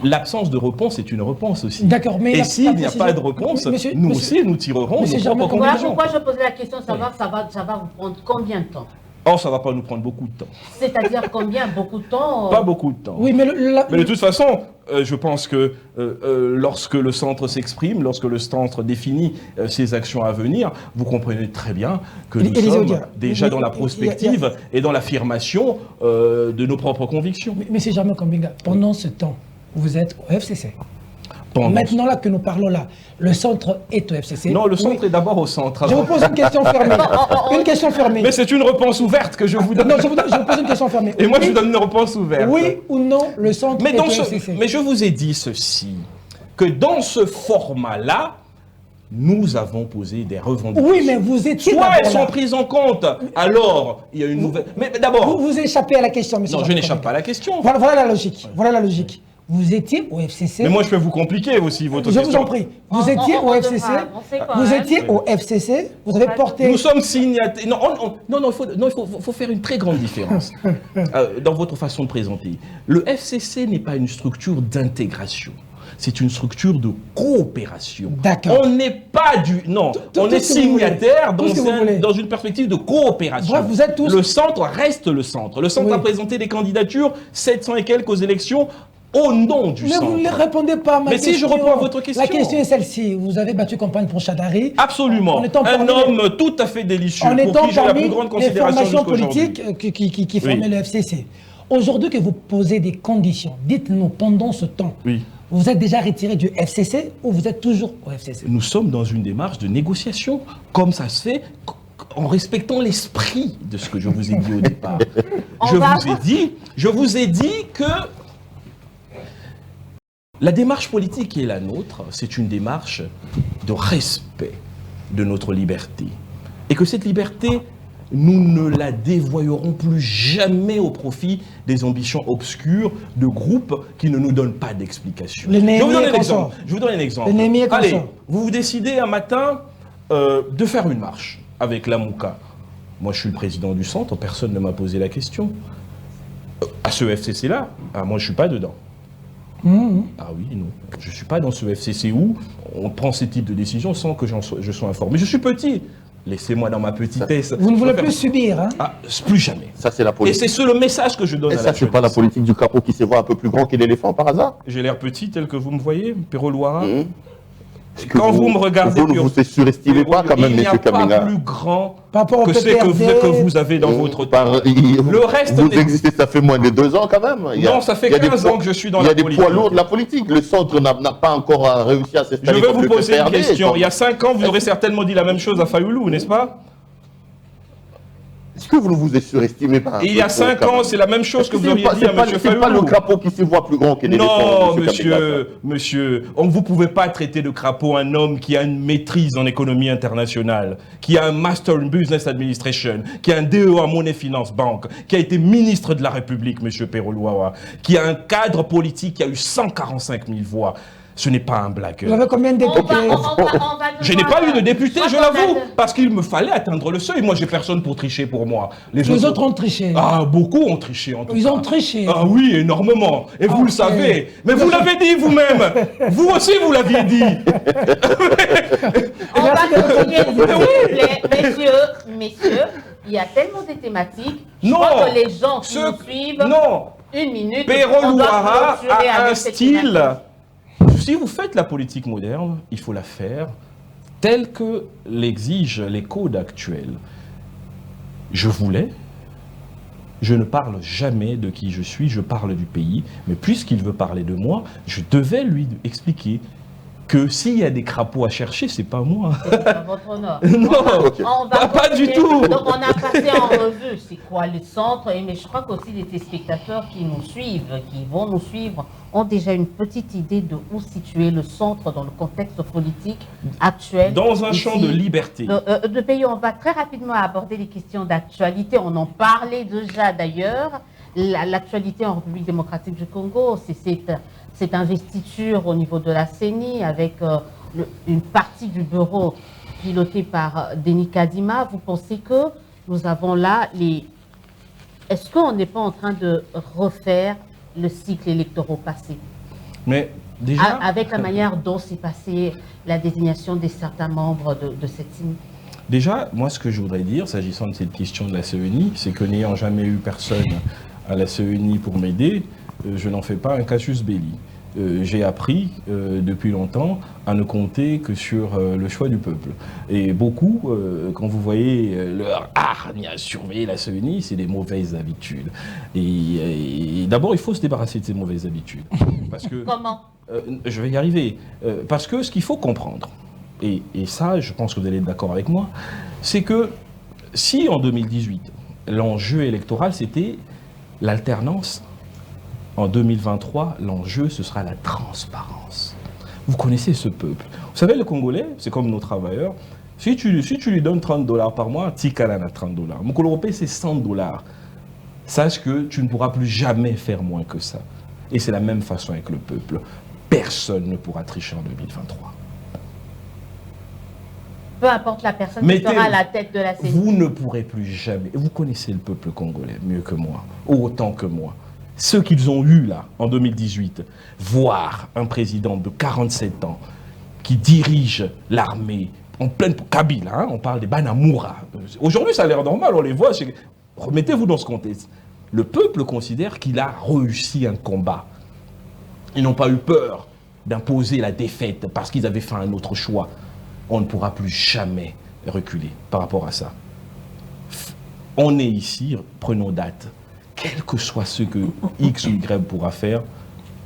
L'absence de réponse est une réponse aussi. D'accord, mais... Et s'il n'y a pas de réponse, nous aussi, nous tirerons nos propres conclusions. Pourquoi je posais la question de savoir ça va vous prendre combien de temps? Oh, ça ne va pas nous prendre beaucoup de temps. C'est-à-dire combien? Beaucoup de temps? Pas beaucoup de temps. Oui, mais de toute façon, je pense que lorsque le centre s'exprime, lorsque le centre définit ses actions à venir, vous comprenez très bien que nous sommes déjà dans la prospective et dans l'affirmation de nos propres convictions. Mais c'est Germain Kambinga, pendant ce temps, vous êtes au FCC. Maintenant là que nous parlons là, le centre est au FCC. Non, le centre est d'abord au centre. Je vous pose une question fermée. Une question fermée. Mais c'est une réponse ouverte que je vous donne. Non, je vous pose une question fermée. Et moi, je vous donne une réponse ouverte. Oui ou non, le centre est au FCC. Mais je vous ai dit ceci, que dans ce format-là, nous avons posé des revendications. Oui, mais vous étiez soit elles sont prises en compte, alors il y a une nouvelle... Mais d'abord... Vous échappez à la question, monsieur. Non, je n'échappe pas à la question. Voilà la logique. Voilà la logique. Vous étiez au FCC. Mais moi, je peux vous compliquer aussi votre Je question. vous en prie. Vous étiez au FCC. Vous étiez au FCC. Vous avez porté. Nous sommes signataires. Non, il faut faire une très grande différence dans votre façon de présenter. Le FCC n'est pas une structure d'intégration. C'est une structure de coopération. D'accord. On n'est pas du... Non, on est signataire dans une perspective de coopération. Bref, vous êtes tous... Le centre reste le centre. Le centre a présenté des candidatures, 700 et quelques aux élections, au nom du centre. Mais vous ne répondez pas à ma question. Mais si, je réponds à votre question. La question est celle-ci. Vous avez battu campagne pour Chadari. Absolument. Un homme tout à fait délicieux, pour qui j'ai la plus grande considération jusqu'à aujourd'hui. Politiques qui formaient le FCC. Aujourd'hui que vous posez des conditions, dites-nous pendant ce temps, vous êtes déjà retiré du FCC ou vous êtes toujours au FCC? Nous sommes dans une démarche de négociation, comme ça se fait, en respectant l'esprit de ce que je vous ai dit au départ. Je vous ai dit que la démarche politique qui est la nôtre, c'est une démarche de respect de notre liberté. Et que cette liberté, nous ne la dévoyerons plus jamais au profit des ambitions obscures de groupes qui ne nous donnent pas d'explication. Je vous donne un exemple. Allez, vous vous décidez un matin de faire une marche avec la Mouka. Moi, je suis le président du centre, personne ne m'a posé la question. À ce FCC-là, moi, je ne suis pas dedans. Ah oui, non. Je ne suis pas dans ce FCC où on prend ce type de décision sans que je sois informé. Je suis petit. Laissez-moi dans ma petitesse. Vous ne voulez plus subir, hein? Plus jamais. Ça, c'est la politique. Et c'est le message que je donne à la jeunesse. Ça, c'est pas la politique du capot qui se voit un peu plus grand que l'éléphant par hasard? J'ai l'air petit tel que vous me voyez, Pero Loara. Quand vous me regardez... Vous ne vous surestimez pas quand même, M. Kaminga. Il n'y a pas plus grand que ce que vous avez dans votre temps. Le reste... Vous existez, ça fait moins de 2 ans quand même. Non, ça fait 15 ans que je suis dans la politique. Il y a des poids lourds de la politique. Le centre n'a pas encore réussi à s'installer. Je vais vous poser une question. Il y a 5 ans, vous aurez certainement dit la même chose à Fayoulou, n'est-ce pas? Est-ce que vous ne vous surestimez pas? Il y a 5 ans, c'est la même chose que vous auriez dit à M. Fayoulou. C'est pas le crapaud qui se voit plus grand que l'éléphant. Non, monsieur, vous ne pouvez pas traiter de crapaud un homme qui a une maîtrise en économie internationale, qui a un Master in Business Administration, qui a un DEA Monnaie Finance Bank, qui a été ministre de la République, M. Pero Loara, qui a un cadre politique qui a eu 145 000 voix. Ce n'est pas un blagueur. Vous avez combien de députés? Je n'ai pas eu de député, je l'avoue, parce qu'il me fallait atteindre le seuil. Moi, j'ai personne pour tricher pour moi. Les autres ont triché. Ah, beaucoup ont triché en tout cas. Ils ont triché. Ah oui, énormément. Et vous le savez. Mais vous l'avez dit vous-même. Vous aussi, vous l'aviez dit. On va continuer, s'il vous plaît. Messieurs, il y a tellement de thématiques. Je crois que les gens qui nous suivent... Une minute. Pero Loara a un style... Si vous faites la politique moderne, il faut la faire telle que l'exigent les codes actuels. Je ne parle jamais de qui je suis, je parle du pays, mais puisqu'il veut parler de moi, je devais lui expliquer que s'il y a des crapauds à chercher, c'est pas moi. À votre honneur. Non, pas du tout. Donc on a passé en revue, c'est quoi le centre, mais je crois qu'aussi les téléspectateurs qui nous suivent, qui vont nous suivre, ont déjà une petite idée de où situer le centre dans le contexte politique actuel. Dans un champ de liberté. De pays, on va très rapidement aborder les questions d'actualité. On en parlait déjà d'ailleurs. L'actualité en République démocratique du Congo, c'est cette investiture au niveau de la CENI avec une partie du bureau piloté par Denis Kadima. Vous pensez que nous avons là les... Est-ce qu'on n'est pas en train de refaire le cycle électoral passé? Mais déjà... Avec la manière dont s'est passée la désignation de certains membres de cette CENI. Déjà, moi, ce que je voudrais dire, s'agissant de cette question de la CENI, c'est que n'ayant jamais eu personne à la CENI pour m'aider, je n'en fais pas un casus belli. J'ai appris depuis longtemps à ne compter que sur le choix du peuple. Et beaucoup, quand vous voyez leur hargne à surveiller la CENI, c'est des mauvaises habitudes. Et d'abord, il faut se débarrasser de ces mauvaises habitudes. Parce que, comment? Je vais y arriver. Parce que ce qu'il faut comprendre, et ça, je pense que vous allez être d'accord avec moi, c'est que si en 2018, l'enjeu électoral, c'était l'alternance, en 2023, l'enjeu, ce sera la transparence. Vous connaissez ce peuple. Vous savez, le Congolais, c'est comme nos travailleurs. Si tu lui donnes $30 par mois, Tikalan a $30. Mon européen, c'est $100. Sache que tu ne pourras plus jamais faire moins que ça. Et c'est la même façon avec le peuple. Personne ne pourra tricher en 2023. Peu importe la personne qui sera à la tête de la CENI. Vous ne pourrez plus jamais, vous connaissez le peuple congolais mieux que moi, autant que moi. Ce qu'ils ont eu là, en 2018, voir un président de 47 ans qui dirige l'armée en pleine Kabila, hein, on parle des Banamura. Aujourd'hui, ça a l'air normal, on les voit. Remettez-vous dans ce contexte. Le peuple considère qu'il a réussi un combat. Ils n'ont pas eu peur d'imposer la défaite parce qu'ils avaient fait un autre choix. On ne pourra plus jamais reculer par rapport à ça. On est ici, prenons date. Quel que soit ce que X ou Y pourra faire,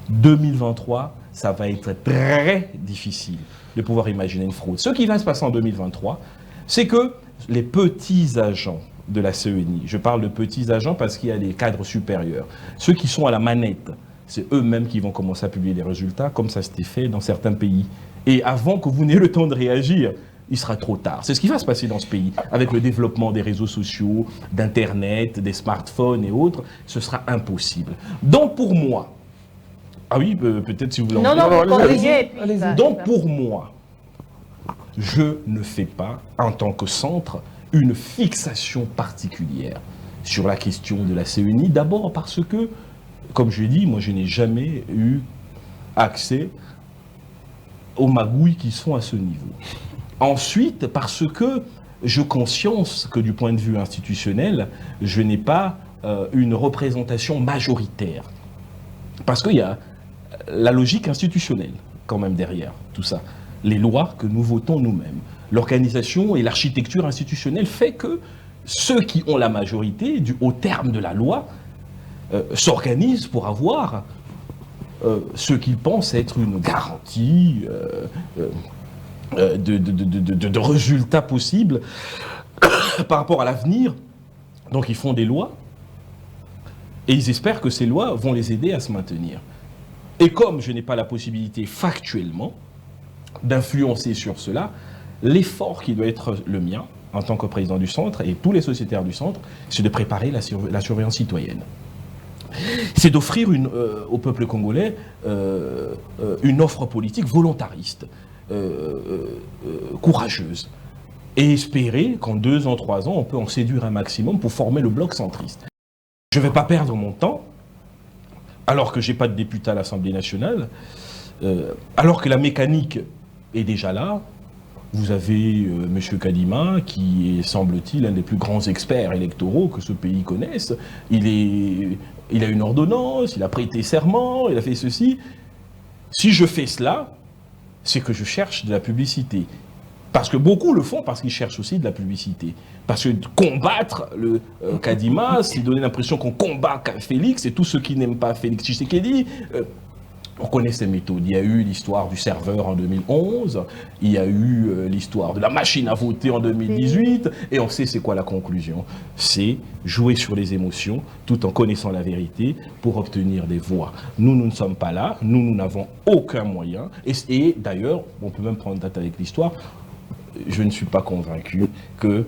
2023, ça va être très difficile de pouvoir imaginer une fraude. Ce qui va se passer en 2023, c'est que les petits agents de la CENI, je parle de petits agents parce qu'il y a des cadres supérieurs, ceux qui sont à la manette, c'est eux-mêmes qui vont commencer à publier les résultats, comme ça s'était fait dans certains pays. Et avant que vous n'ayez le temps de réagir, il sera trop tard. C'est ce qui va se passer dans ce pays. Avec le développement des réseaux sociaux, d'Internet, des smartphones et autres, ce sera impossible. Donc pour moi, ah oui, peut-être si vous voulez... Donc pour moi, je ne fais pas, en tant que centre, une fixation particulière sur la question de la CENI. D'abord parce que, comme je dis, moi je n'ai jamais eu accès aux magouilles qui sont à ce niveau. Ensuite, parce que je conscience que du point de vue institutionnel, je n'ai pas une représentation majoritaire. Parce qu'il y a la logique institutionnelle quand même derrière tout ça. Les lois que nous votons nous-mêmes. L'organisation et l'architecture institutionnelle fait que ceux qui ont la majorité, au terme de la loi, s'organisent pour avoir ce qu'ils pensent être une garantie de résultats possibles par rapport à l'avenir. Donc ils font des lois et ils espèrent que ces lois vont les aider à se maintenir. Et comme je n'ai pas la possibilité factuellement d'influencer sur cela, l'effort qui doit être le mien en tant que président du centre et tous les sociétaires du centre, c'est de préparer la surveillance citoyenne. C'est d'offrir au peuple congolais une offre politique volontariste, courageuse, et espérer qu'en 2 ans, 3 ans, on peut en séduire un maximum pour former le bloc centriste. Je ne vais pas perdre mon temps, alors que je n'ai pas de député à l'Assemblée nationale, alors que la mécanique est déjà là. Vous avez M. Kadima, qui est, semble-t-il, un des plus grands experts électoraux que ce pays connaisse. Il a une ordonnance, il a prêté serment, il a fait ceci. Si je fais cela, c'est que je cherche de la publicité. Parce que beaucoup le font parce qu'ils cherchent aussi de la publicité. Parce que combattre le Kadima, c'est donner l'impression qu'on combat Félix, et tous ceux qui n'aiment pas Félix Tshisekedi, on connaît ces méthodes. Il y a eu l'histoire du serveur en 2011, il y a eu l'histoire de la machine à voter en 2018, et on sait c'est quoi la conclusion. C'est jouer sur les émotions tout en connaissant la vérité pour obtenir des voix. Nous ne sommes pas là, nous n'avons aucun moyen, et d'ailleurs, on peut même prendre date avec l'histoire, je ne suis pas convaincu que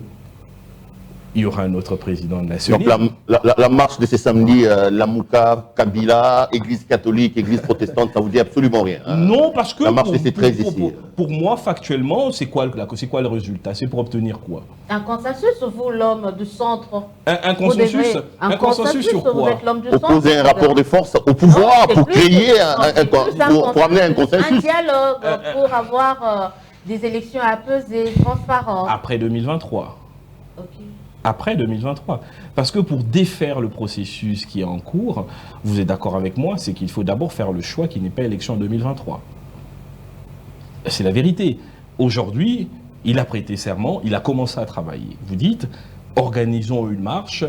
il y aura un autre président de la CENI. Donc la marche de ce samedi, Lamouka, Kabila, Église catholique, Église protestante, ça vous dit absolument rien. Hein? Non, parce que la marche c'est 13 ici. Pour moi, factuellement, c'est quoi le résultat? C'est pour obtenir quoi? Un consensus, vous, l'homme du centre. Un consensus? Un consensus sur quoi? Vous êtes l'homme du centre. Opposer un rapport de force au pouvoir pour créer pour amener un consensus. Un dialogue pour avoir des élections apaisées, transparentes. Après 2023. Ok. Après 2023. Parce que pour défaire le processus qui est en cours, vous êtes d'accord avec moi, c'est qu'il faut d'abord faire le choix qui n'est pas élection en 2023. C'est la vérité. Aujourd'hui, il a prêté serment, il a commencé à travailler. Vous dites, organisons une marche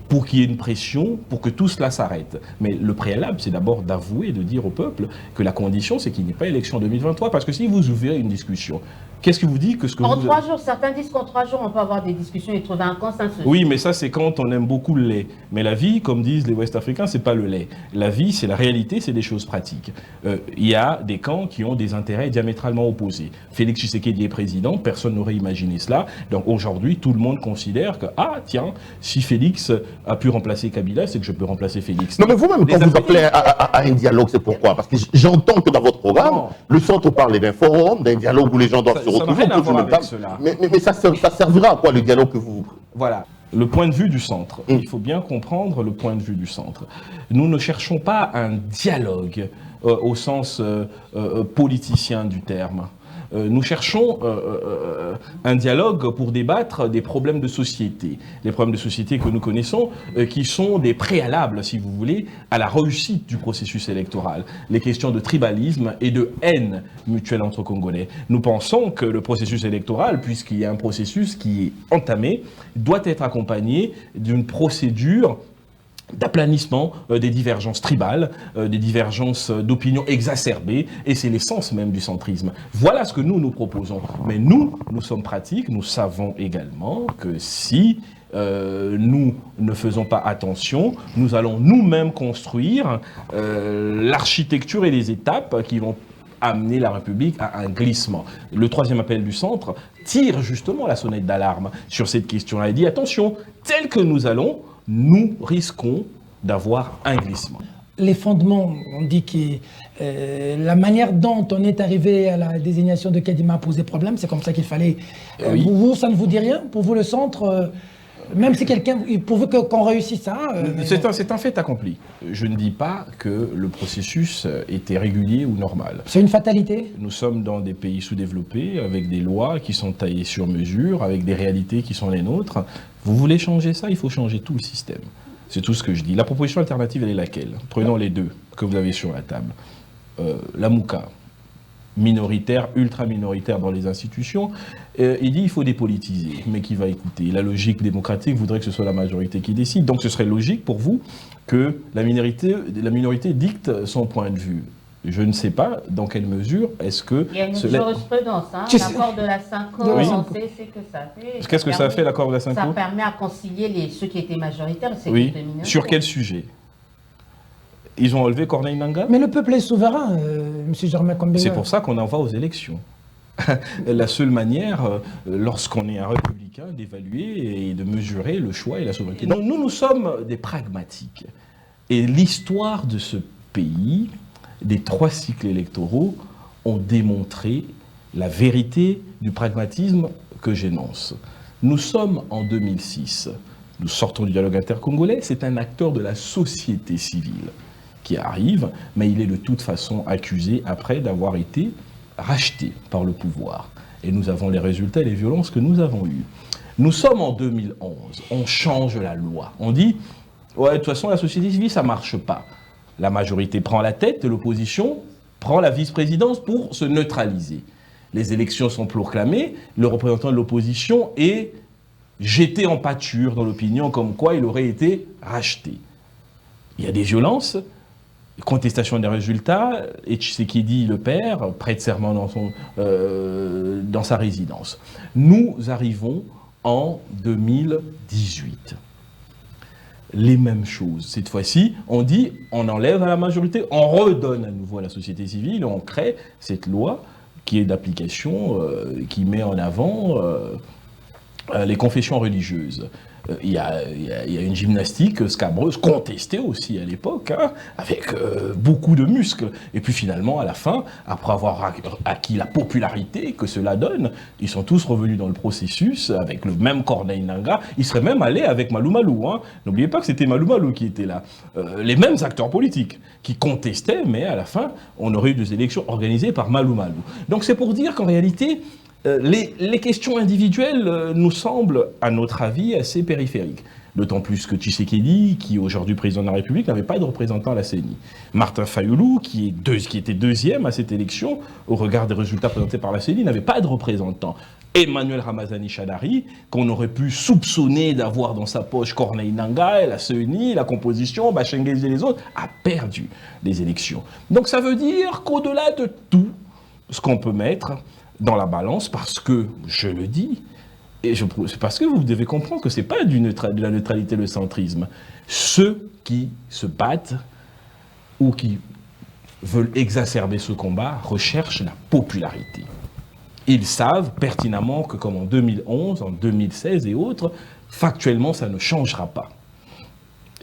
pour qu'il y ait une pression, pour que tout cela s'arrête. Mais le préalable, c'est d'abord d'avouer, de dire au peuple que la condition, c'est qu'il n'y ait pas élection en 2023. Parce que si vous ouvrez une discussion Qu'est-ce qui vous dit que ce que En vous... 3 jours, certains disent qu'en 3 jours, on peut avoir des discussions et trouver un consensus. Oui, mais ça, c'est quand on aime beaucoup le lait. Mais la vie, comme disent les Ouest-Africains, c'est pas le lait. La vie, c'est la réalité, c'est des choses pratiques. Il y a des camps qui ont des intérêts diamétralement opposés. Félix Tshisekedi est président, personne n'aurait imaginé cela. Donc aujourd'hui, tout le monde considère que, ah, tiens, si Félix a pu remplacer Kabila, c'est que je peux remplacer Félix. Non, mais vous-même, quand vous appelez à un dialogue, c'est pourquoi? Parce que j'entends que dans votre programme, le centre parle d'un forum, d'un dialogue où les gens doivent se retrouver. Mais ça servira à quoi le dialogue que vous... Voilà. Le point de vue du centre. Il faut bien comprendre le point de vue du centre. Nous ne cherchons pas un dialogue au sens politicien du terme. Nous cherchons un dialogue pour débattre des problèmes de société. Les problèmes de société que nous connaissons, qui sont des préalables, si vous voulez, à la réussite du processus électoral. Les questions de tribalisme et de haine mutuelle entre Congolais. Nous pensons que le processus électoral, puisqu'il y a un processus qui est entamé, doit être accompagné d'une procédure d'aplanissement des divergences tribales, des divergences d'opinions exacerbées, et c'est l'essence même du centrisme. Voilà ce que nous proposons. Mais nous sommes pratiques, nous savons également que si nous ne faisons pas attention, nous allons nous-mêmes construire l'architecture et les étapes qui vont amener la République à un glissement. Le troisième appel du centre tire justement la sonnette d'alarme sur cette question-là et dit attention, tel que nous allons, nous risquons d'avoir un glissement. Les fondements, on dit que la manière dont on est arrivé à la désignation de Kadima a posé problème, c'est comme ça qu'il fallait... Oui. Vous, ça ne vous dit rien? Pour vous, le centre, même si quelqu'un... Pour vous qu'on réussisse ça... C'est un fait accompli. Je ne dis pas que le processus était régulier ou normal. C'est une fatalité? Nous sommes dans des pays sous-développés, avec des lois qui sont taillées sur mesure, avec des réalités qui sont les nôtres. Vous voulez changer ça, il faut changer tout le système. C'est tout ce que je dis. La proposition alternative, elle est laquelle? Prenons les deux que vous avez sur la table. La Mouka, minoritaire, ultra-minoritaire dans les institutions, il dit qu'il faut dépolitiser. Mais qui va écouter? La logique démocratique voudrait que ce soit la majorité qui décide. Donc ce serait logique pour vous que la minorité dicte son point de vue. Je ne sais pas dans quelle mesure est-ce que... Il y a une jurisprudence, hein, l'accord de la 5 ans, oui. on sait ce que ça fait. Qu'est-ce que ça fait l'accord de la 5 ans? Ça permet à concilier ceux qui étaient majoritaires et ceux oui. qui étaient minoritaires. Sur quel sujet? Ils ont enlevé Corneille Nangaa? Mais le peuple est souverain, M. Germain Combéga. C'est pour ça qu'on en va aux élections. La seule manière, lorsqu'on est un républicain, d'évaluer et de mesurer le choix et la souveraineté. Donc, nous sommes des pragmatiques. Et l'histoire de ce pays, des 3 cycles électoraux, ont démontré la vérité du pragmatisme que j'énonce. Nous sommes en 2006. Nous sortons du dialogue intercongolais. C'est un acteur de la société civile qui arrive, mais il est de toute façon accusé après d'avoir été racheté par le pouvoir. Et nous avons les résultats et les violences que nous avons eues. Nous sommes en 2011. On change la loi. On dit, ouais, de toute façon, la société civile, ça ne marche pas. La majorité prend la tête de l'opposition, prend la vice-présidence pour se neutraliser. Les élections sont proclamées, le représentant de l'opposition est jeté en pâture dans l'opinion comme quoi il aurait été racheté. Il y a des violences, contestation des résultats, et Tshisekedi, le père, prête serment dans sa résidence. Nous arrivons en 2018. Les mêmes choses. Cette fois-ci, on dit, on enlève à la majorité, on redonne à nouveau à la société civile, on crée cette loi qui est d'application, qui met en avant les confessions religieuses. Il y a une gymnastique scabreuse, contestée aussi à l'époque, hein, avec beaucoup de muscles. Et puis finalement, à la fin, après avoir acquis la popularité que cela donne, ils sont tous revenus dans le processus avec le même Corneille Nangaa. Ils seraient même allés avec Malou Malou. Hein. N'oubliez pas que c'était Malou Malou qui était là. Les mêmes acteurs politiques qui contestaient, mais à la fin, on aurait eu des élections organisées par Malou Malou. Donc c'est pour dire qu'en réalité, les questions individuelles nous semblent, à notre avis, assez périphériques. D'autant plus que Tshisekedi, qui est aujourd'hui président de la République, n'avait pas de représentant à la CENI. Martin Fayoulou, qui était deuxième à cette élection, au regard des résultats présentés par la CENI, n'avait pas de représentant. Emmanuel Ramazani Shadari, qu'on aurait pu soupçonner d'avoir dans sa poche Corneille Nangaa, la CENI, la composition, Bachengezi et les autres, a perdu les élections. Donc ça veut dire qu'au-delà de tout ce qu'on peut mettre, dans la balance parce que, je le dis, c'est parce que vous devez comprendre que ce n'est pas de la neutralité, le centrisme. Ceux qui se battent ou qui veulent exacerber ce combat recherchent la popularité. Ils savent pertinemment que comme en 2011, en 2016 et autres, factuellement, ça ne changera pas.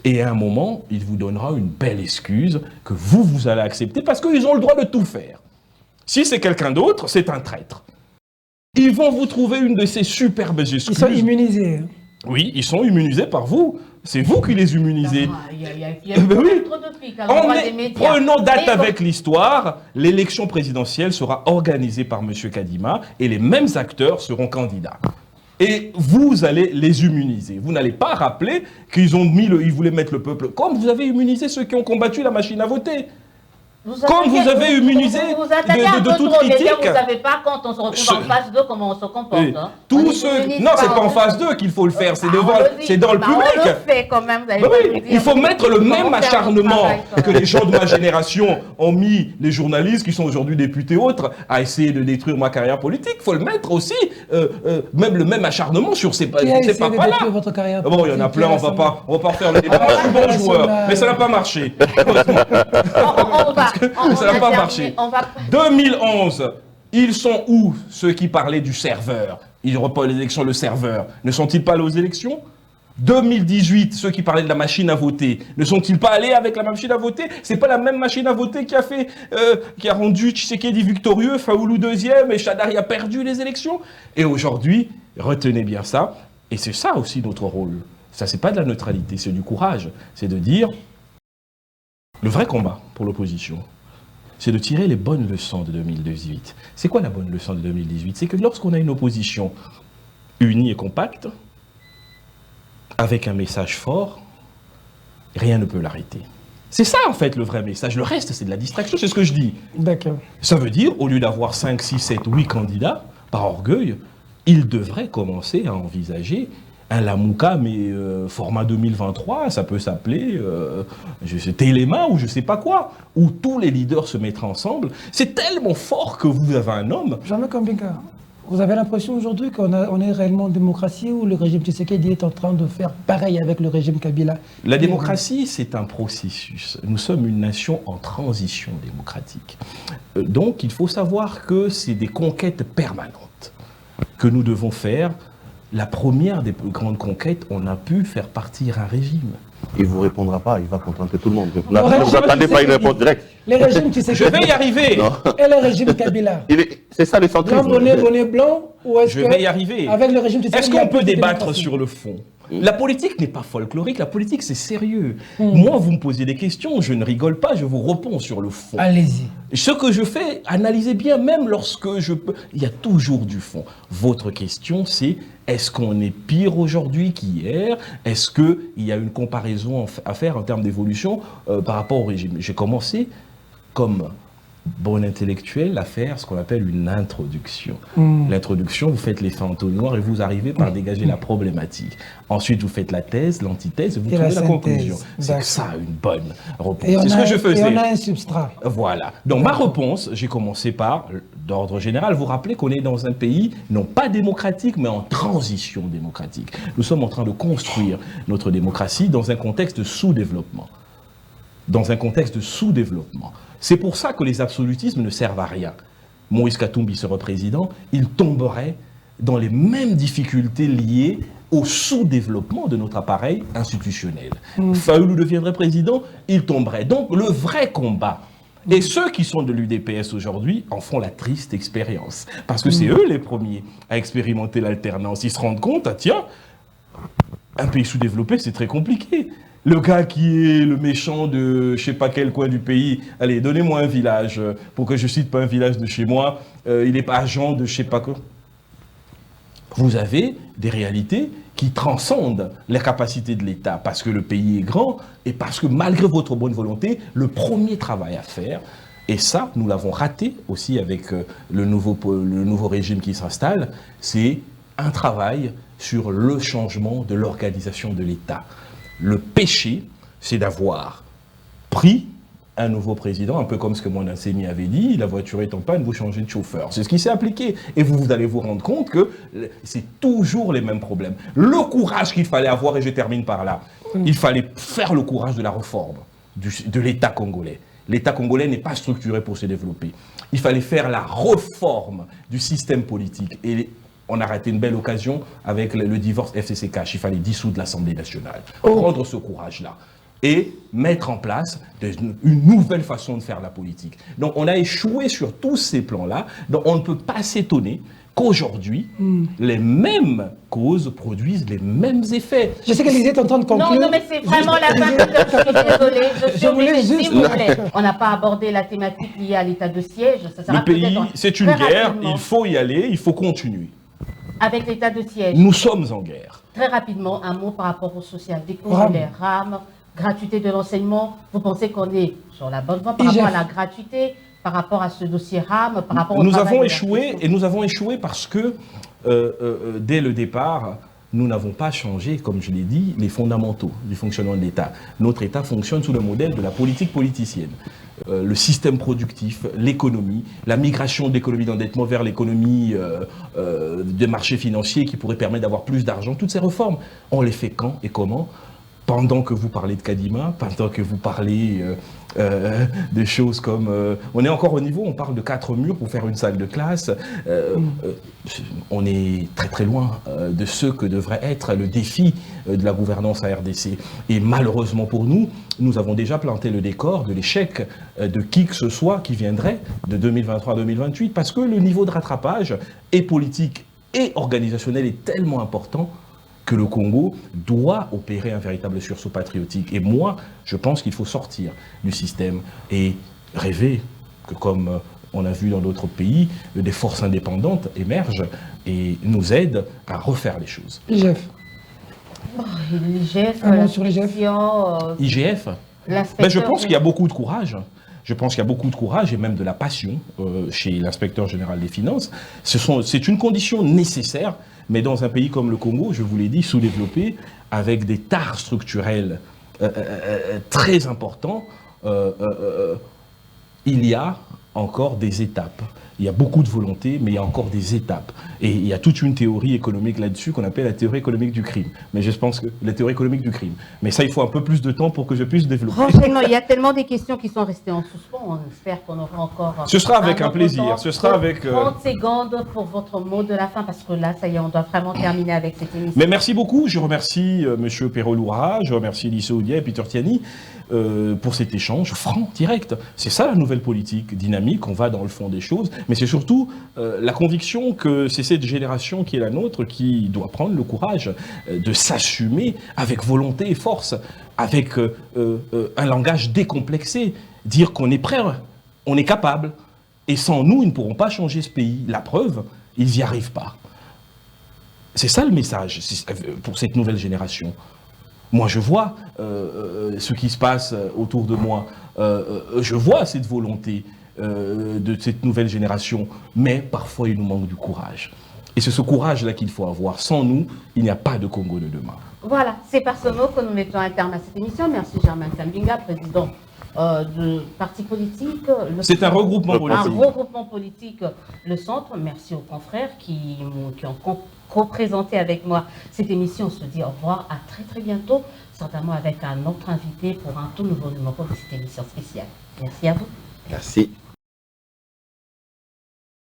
Et à un moment, il vous donnera une belle excuse que vous allez accepter parce qu'ils ont le droit de tout faire. Si c'est quelqu'un d'autre, c'est un traître. Ils vont vous trouver une de ces superbes excuses. Ils sont immunisés. Oui, ils sont immunisés par vous. C'est vous qui les immunisez. Il y a oui. Trop de pics à l'endroit des médias. Prenons date avec l'histoire. L'élection présidentielle sera organisée par M. Kadima et les mêmes acteurs seront candidats. Et vous allez les immuniser. Vous n'allez pas rappeler qu'ils ils voulaient mettre le peuple. Comme vous avez immunisé ceux qui ont combattu la machine à voter. Comme vous avez immunisé de toute critique. Vous ne savez pas quand on se retrouve en phase 2 comment on se comporte. Oui. Hein. Tous ceux... Non, c'est pas en phase 2 qu'il faut le faire, c'est dans le public. On le fait quand même. Oui. Il faut mettre le même acharnement que les gens de ma génération ont mis les journalistes qui sont aujourd'hui députés autres à essayer de détruire ma carrière politique. Il faut le mettre aussi, même le même acharnement sur ces papas-là. Bon, il y en a plein, on va pas faire le débat. Je suis bon joueur, mais ça n'a pas marché. Ça n'a pas marché. 2011, ils sont où ceux qui parlaient du serveur? Ils n'auront pas l'élection, le serveur. Ne sont-ils pas allés aux élections? 2018, ceux qui parlaient de la machine à voter, ne sont-ils pas allés avec la machine à voter? C'est pas la même machine à voter qui a rendu Tshisekedi victorieux, Faoulou deuxième et Chadari a perdu les élections. Et aujourd'hui, retenez bien ça, et c'est ça aussi notre rôle. Ça, c'est pas de la neutralité, c'est du courage. C'est de dire... Le vrai combat pour l'opposition, c'est de tirer les bonnes leçons de 2018. C'est quoi la bonne leçon de 2018? C'est que lorsqu'on a une opposition unie et compacte, avec un message fort, rien ne peut l'arrêter. C'est ça, en fait, le vrai message. Le reste, c'est de la distraction, c'est ce que je dis. D'accord. Ça veut dire, au lieu d'avoir 5, 6, 7, 8 candidats, par orgueil, ils devraient commencer à envisager un Lamouka, mais format 2023, ça peut s'appeler Téléma ou je sais pas quoi, où tous les leaders se mettraient ensemble. C'est tellement fort que vous avez un homme. Jean-Marc Ambinga, vous avez l'impression aujourd'hui qu'on est réellement en démocratie ou le régime Tshisekedi est en train de faire pareil avec le régime Kabila? La démocratie, c'est un processus. Nous sommes une nation en transition démocratique. Donc, il faut savoir que c'est des conquêtes permanentes que nous devons faire. La première des plus grandes conquêtes, on a pu faire partir un régime. Il ne vous répondra pas, il va contenter tout le monde. Ne vous attendez pas à une réponse directe. Les régimes qui Je vais y arriver. Et le régime Kabila. C'est ça le centrisme. Bonnet blanc ou est-ce Je vais y arriver. Avec le régime Est-ce qu'on peut débattre sur le fond? La politique n'est pas folklorique, la politique c'est sérieux. Moi, vous me posez des questions, je ne rigole pas, je vous réponds sur le fond. Allez-y. Ce que je fais, analysez bien, même lorsque je peux, il y a toujours du fond. Votre question c'est, est-ce qu'on est pire aujourd'hui qu'hier? Est-ce qu'il y a une comparaison à faire en termes d'évolution par rapport au régime? J'ai commencé comme bon intellectuel à faire ce qu'on appelle une introduction. L'introduction, vous faites les fins entonnoirs et vous arrivez par dégager la problématique. Ensuite, vous faites la thèse, l'antithèse et vous trouvez la conclusion. C'est ça une bonne réponse. C'est ce que je faisais. Et on a un substrat. Voilà. Donc ma réponse, j'ai commencé par, d'ordre général, vous rappelez qu'on est dans un pays, non pas démocratique, mais en transition démocratique. Nous sommes en train de construire notre démocratie dans un contexte de sous-développement. Dans un contexte de sous-développement. C'est pour ça que les absolutismes ne servent à rien. Moïse Katumbi serait président, il tomberait dans les mêmes difficultés liées au sous-développement de notre appareil institutionnel. Faoulou deviendrait président, il tomberait. Donc le vrai combat, et ceux qui sont de l'UDPS aujourd'hui en font la triste expérience. Parce que c'est eux les premiers à expérimenter l'alternance. Ils se rendent compte, ah tiens, un pays sous-développé, c'est très compliqué. Le gars qui est le méchant de je sais pas quel coin du pays, allez, donnez-moi un village, pour que je cite pas un village de chez moi, il est pas agent de je sais pas quoi. Vous avez des réalités qui transcendent les capacités de l'État, parce que le pays est grand, et parce que malgré votre bonne volonté, le premier travail à faire, et ça, nous l'avons raté aussi avec le nouveau régime qui s'installe, c'est un travail sur le changement de l'organisation de l'État. Le péché, c'est d'avoir pris un nouveau président, un peu comme ce que mon Nsemi avait dit, la voiture est en panne, vous changez de chauffeur. C'est ce qui s'est appliqué. Et vous allez vous rendre compte que c'est toujours les mêmes problèmes. Le courage qu'il fallait avoir, et je termine par là, il fallait faire le courage de la réforme de l'État congolais. L'État congolais n'est pas structuré pour se développer. Il fallait faire la réforme du système politique. Et on a raté une belle occasion avec le divorce FCC-Cash. Il fallait dissoudre l'Assemblée nationale. Prendre ce courage-là et mettre en place une nouvelle façon de faire la politique. Donc on a échoué sur tous ces plans-là. Donc on ne peut pas s'étonner qu'aujourd'hui, les mêmes causes produisent les mêmes effets. Je sais qu'Élisée est en train de conclure. Non, mais c'est vraiment la fin de je suis désolée. Je suis obligée, s'il vous plaît. On n'a pas abordé la thématique liée à l'état de siège. Ça sera le pays, c'est une guerre, rapidement. il faut y aller, il faut continuer. Avec l'état de siège. Nous sommes en guerre. Très rapidement, un mot par rapport au social. Dès qu'on voit les rames, gratuité de l'enseignement, vous pensez qu'on est sur la bonne voie par rapport à la gratuité, par rapport à ce dossier RAM, par rapport au Nous travail avons de échoué, et nous avons échoué parce que, dès le départ, nous n'avons pas changé, comme je l'ai dit, les fondamentaux du fonctionnement de l'État. Notre État fonctionne sous le modèle de la politique politicienne. Le système productif, l'économie, la migration de l'économie d'endettement vers l'économie des marchés financiers qui pourrait permettre d'avoir plus d'argent. Toutes ces réformes, on les fait quand et comment ? Pendant que vous parlez de Kadima, pendant que vous parlez de choses comme... on est encore au niveau, on parle de 4 murs pour faire une salle de classe. On est très très loin de ce que devrait être le défi de la gouvernance à RDC. Et malheureusement pour nous, nous avons déjà planté le décor de l'échec de qui que ce soit qui viendrait de 2023 à 2028, parce que le niveau de rattrapage est politique et organisationnel est tellement important que le Congo doit opérer un véritable sursaut patriotique. Et moi, je pense qu'il faut sortir du système et rêver que, comme on a vu dans d'autres pays, des forces indépendantes émergent et nous aident à refaire les choses. IGF. L'IGF, sur l'IGF. IGF, ben, je pense qu'il y a beaucoup de courage. Je pense qu'il y a beaucoup de courage et même de la passion chez l'inspecteur général des finances. C'est une condition nécessaire, mais dans un pays comme le Congo, je vous l'ai dit, sous-développé, avec des tares structurels très importants, il y a encore des étapes. Il y a beaucoup de volonté, mais il y a encore des étapes. Et il y a toute une théorie économique là-dessus qu'on appelle la théorie économique du crime. Mais je pense que la théorie économique du crime. Mais ça, il faut un peu plus de temps pour que je puisse développer. Franchement, il y a tellement des questions qui sont restées en suspens. On espère qu'on aura encore... Ce sera avec un plaisir. Ce sera avec... 30 secondes pour votre mot de la fin, parce que là, ça y est, on doit vraiment terminer avec cette émission. Mais merci beaucoup. Je remercie M. Perrault-Loura, je remercie Lissé Oudia et Peter Tiani pour cet échange franc, direct. C'est ça la nouvelle politique dynamique. On va dans le fond des choses. Mais c'est surtout la conviction que c'est cette génération qui est la nôtre qui doit prendre le courage de s'assumer avec volonté et force, avec un langage décomplexé, dire qu'on est prêt, on est capable, et sans nous, ils ne pourront pas changer ce pays. La preuve, ils n'y arrivent pas. C'est ça le message pour cette nouvelle génération. Moi, je vois ce qui se passe autour de moi, je vois cette volonté de cette nouvelle génération, mais parfois il nous manque du courage. Et c'est ce courage-là qu'il faut avoir. Sans nous, il n'y a pas de Congo de demain. Voilà, c'est par ce mot que nous mettons un terme à cette émission. Merci Germain Kambinga, président de parti politique. C'est un regroupement politique. Un regroupement politique, le Centre. Merci aux confrères qui ont co-présenté avec moi cette émission. On se dit au revoir, à très très bientôt, certainement avec un autre invité pour un tout nouveau numéro de cette émission spéciale. Merci à vous. Merci.